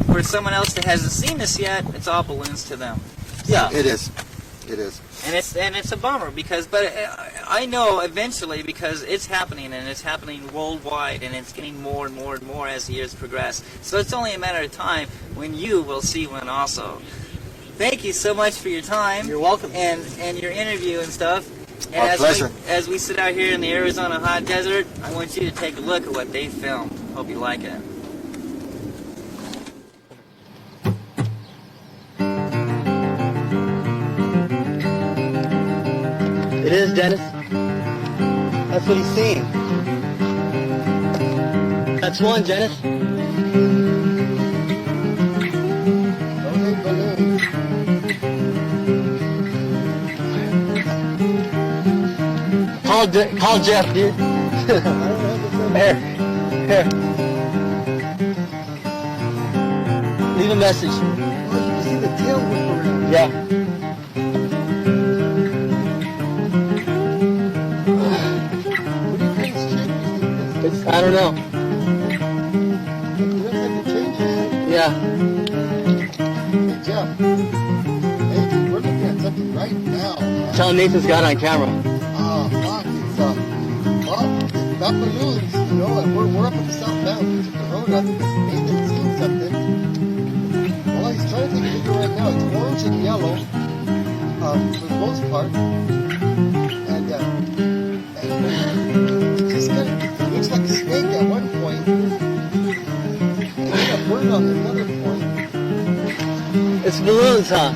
Speaker 7: for someone else that hasn't seen this yet, it's all balloons to them.
Speaker 11: Yeah. It is. It is.
Speaker 7: And it's a bummer but I know eventually because it's happening and it's happening worldwide and it's getting more and more and more as the years progress. So it's only a matter of time when you will see one also. Thank you so much for your time.
Speaker 10: You're welcome.
Speaker 7: And your interview and stuff. And
Speaker 11: Our pleasure.
Speaker 7: As we sit out here in the Arizona hot desert, I want you to take a look at what they filmed. Hope you like it.
Speaker 10: It is, Dennis. That's what he's saying. That's one, Dennis. Call Jeff, dude. Here. Leave a message. Oh, you can see the tail whip around. Yeah. What do you think is changing? I don't know. It looks like it changes. Yeah. Hey, Jeff. Hey, we're looking at something right now. Tell Nathan's got it on camera. Fuck, it's well, it's not balloons, you know, and we're up at the south mountain. We took the road up because Nathan's seen something. Well, he's trying to take a picture right now. It's orange and yellow, for the most part. And it just kind of looks like a snake at one point. And then a bird on another point. It's balloons, huh?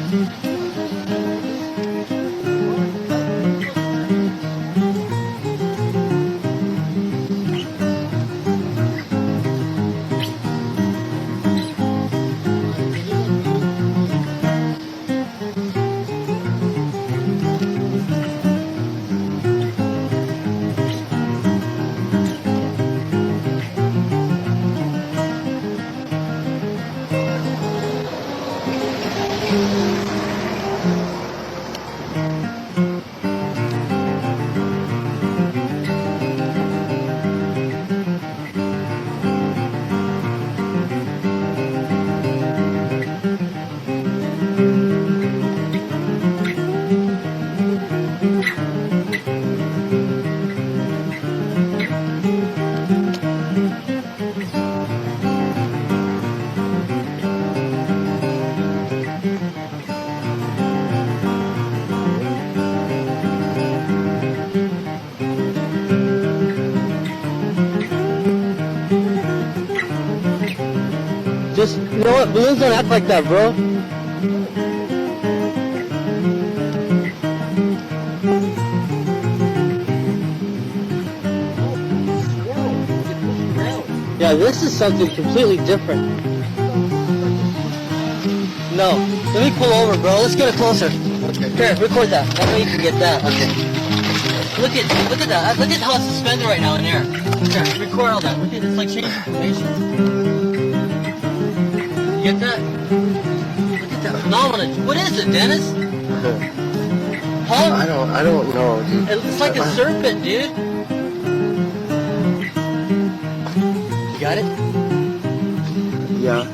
Speaker 10: Just, you know what, balloons don't act like that, bro. Yeah, this is something completely different. No, let me pull over, bro. Let's get it closer. Okay. Here, record that. I know you can get that. Okay. Look at that. Look at how it's suspended right now in there. Here, record all that. Look at it's like changing formation. You get that? Look at that phenomenon. What is it, Dennis? Huh? I don't know, dude. It's like a serpent, dude. You got it? Yeah.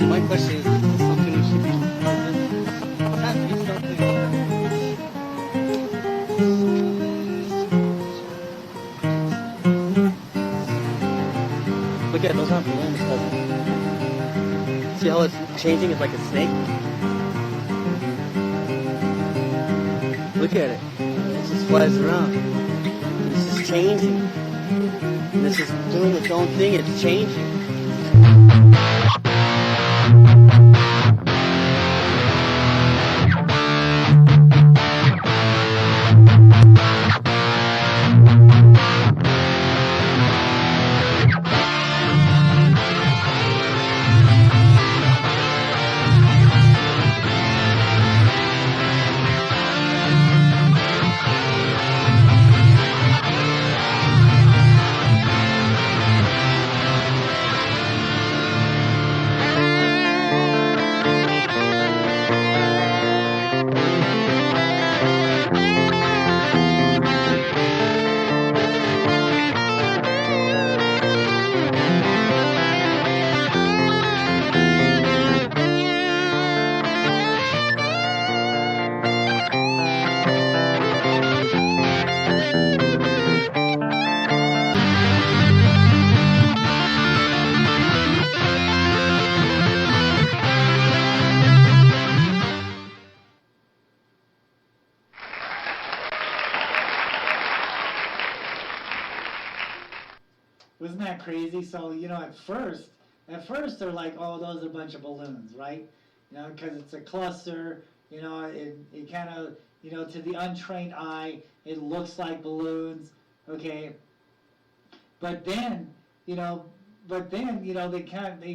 Speaker 10: My question is this something we should be doing? It has to be something. Look at those aren't balloons, cousin. See how it's changing? It's like a snake. Look at it. It just flies around. This is changing. And this is doing its own thing. It's changing.
Speaker 1: Wasn't that crazy? So, at first they're like, oh, those are a bunch of balloons, right? Because it's a cluster, it kind of, to the untrained eye, it looks like balloons, okay? But then, they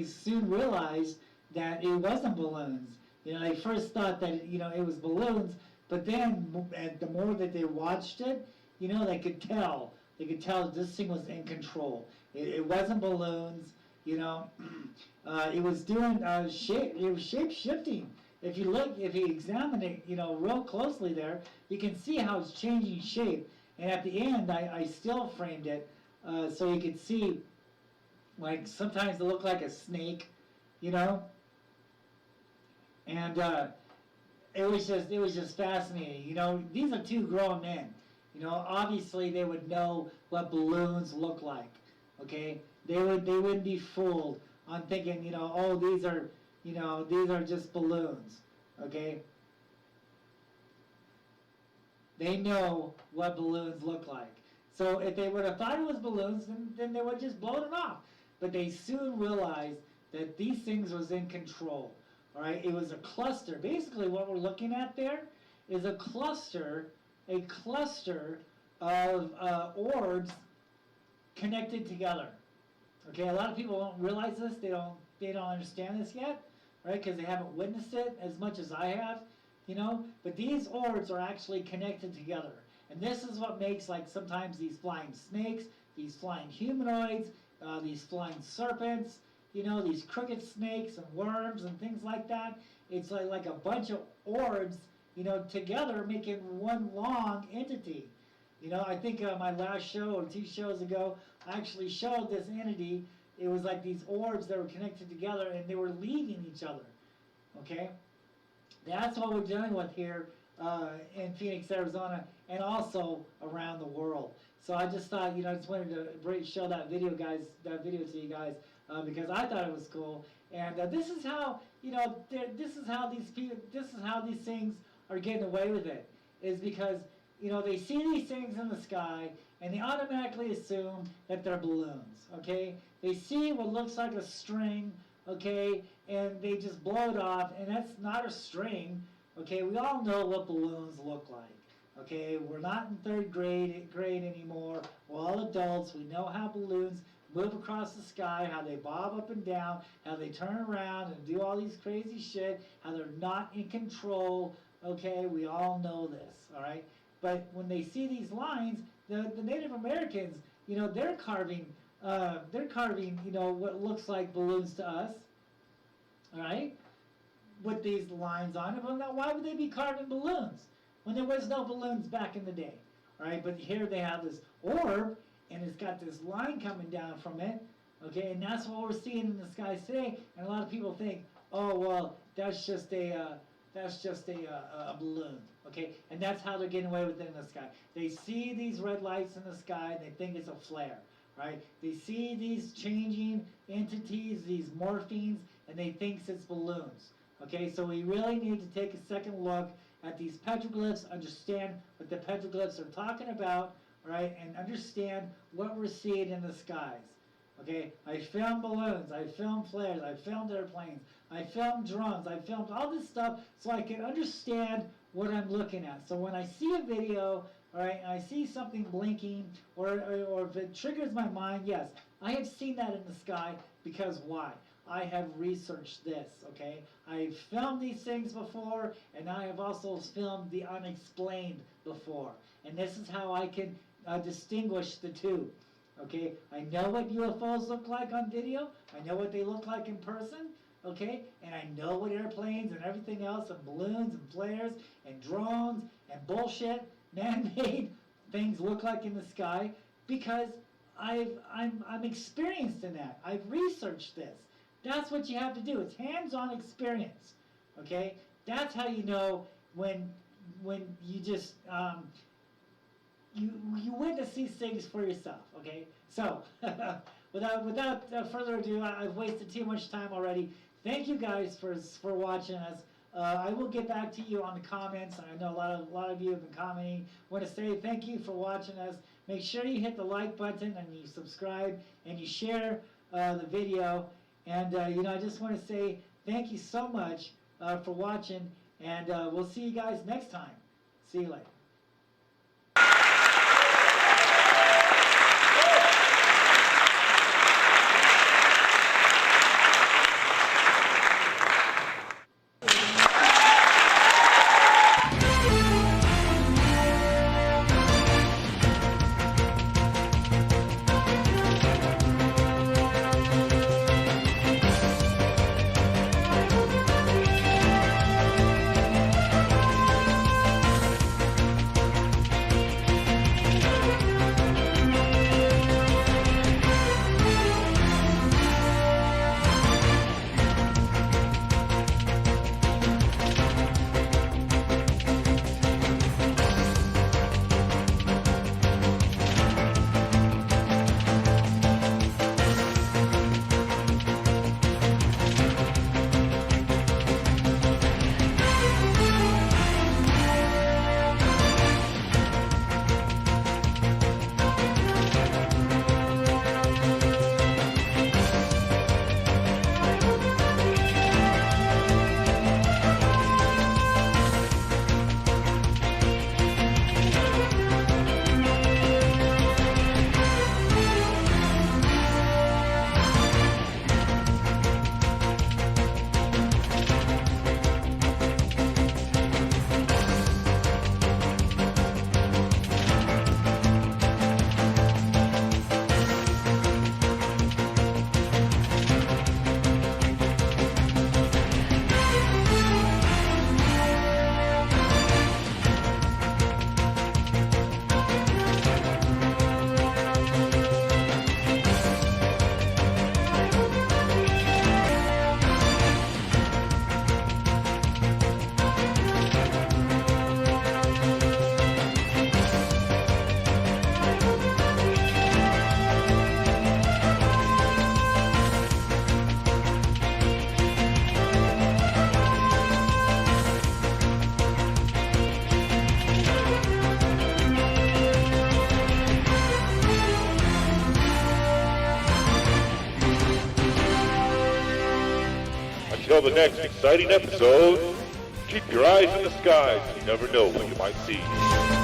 Speaker 1: soon realized that it wasn't balloons. They first thought that, it was balloons, but then the more that they watched it, they could tell. They could tell this thing was in control. It wasn't balloons, it was doing it was shape shifting. If you examine it, real closely there, you can see how it's changing shape. And at the end, I still framed it so you could see, like sometimes it looked like a snake, and it was just fascinating. These are two grown men. Obviously they would know what balloons look like. Okay, they wouldn't be fooled on thinking, oh, these are just balloons. Okay, they know what balloons look like. So if they would have thought it was balloons, then they would have just blown it off. But they soon realized that these things was in control. All right, it was a cluster. Basically, what we're looking at there is a cluster of orbs connected together. Okay, a lot of people don't realize this. They don't understand this yet, right? Because they haven't witnessed it as much as I have, But these orbs are actually connected together, and this is what makes, like, sometimes these flying snakes, these flying humanoids, these flying serpents, these crooked snakes and worms and things like that. It's like a bunch of orbs, together making one long entity. I think my last show or 2 shows ago, I actually showed this entity. It was like these orbs that were connected together and they were leading each other. Okay? That's what we're dealing with here in Phoenix, Arizona, and also around the world. So I just thought, I just wanted to show that video to you guys, because I thought it was cool. And this is how, this is how these things are getting away with it, is because, they see these things in the sky and they automatically assume that they're balloons, okay? They see what looks like a string, okay, and they just blow it off, and that's not a string, okay? We all know what balloons look like, okay? We're not in 3rd grade anymore. We're all adults. We know how balloons move across the sky, how they bob up and down, how they turn around and do all these crazy shit, how they're not in control, okay? We all know this, all right? But when they see these lines, the Native Americans, they're carving, what looks like balloons to us, all right, with these lines on it. Well, now, why would they be carving balloons when there was no balloons back in the day, all right? But here they have this orb, and it's got this line coming down from it, okay, and that's what we're seeing in the skies today. And a lot of people think, oh, well, that's just a balloon, okay? And that's how they're getting away with it in the sky. They see these red lights in the sky and they think it's a flare, right? They see these changing entities, these morphines, and they think it's balloons, okay? So we really need to take a second look at these petroglyphs, understand what the petroglyphs are talking about, right? And understand what we're seeing in the skies. Okay, I filmed balloons, I filmed flares, I filmed airplanes, I filmed drones, I filmed all this stuff so I can understand what I'm looking at. So when I see a video, all right, and I see something blinking, or if it triggers my mind, yes, I have seen that in the sky, because why? I have researched this, okay? I've filmed these things before, and I have also filmed the unexplained before. And this is how I can distinguish the two. Okay, I know what UFOs look like on video. I know what they look like in person. Okay, and I know what airplanes and everything else, and balloons and flares and drones and bullshit, man-made things look like in the sky, because I'm experienced in that. I've researched this. That's what you have to do. It's hands-on experience. Okay, that's how you know when you just you witness these things for yourself, okay? So, without further ado, I've wasted too much time already. Thank you guys for watching us. I will get back to you on the comments. I know a lot of you have been commenting. I want to say thank you for watching us. make sure you hit the like button and you subscribe and you share the video. And I just want to say thank you so much for watching, and we'll see you guys next time. See you later.
Speaker 9: Until the next exciting episode, keep your eyes in the skies. You never know what you might see.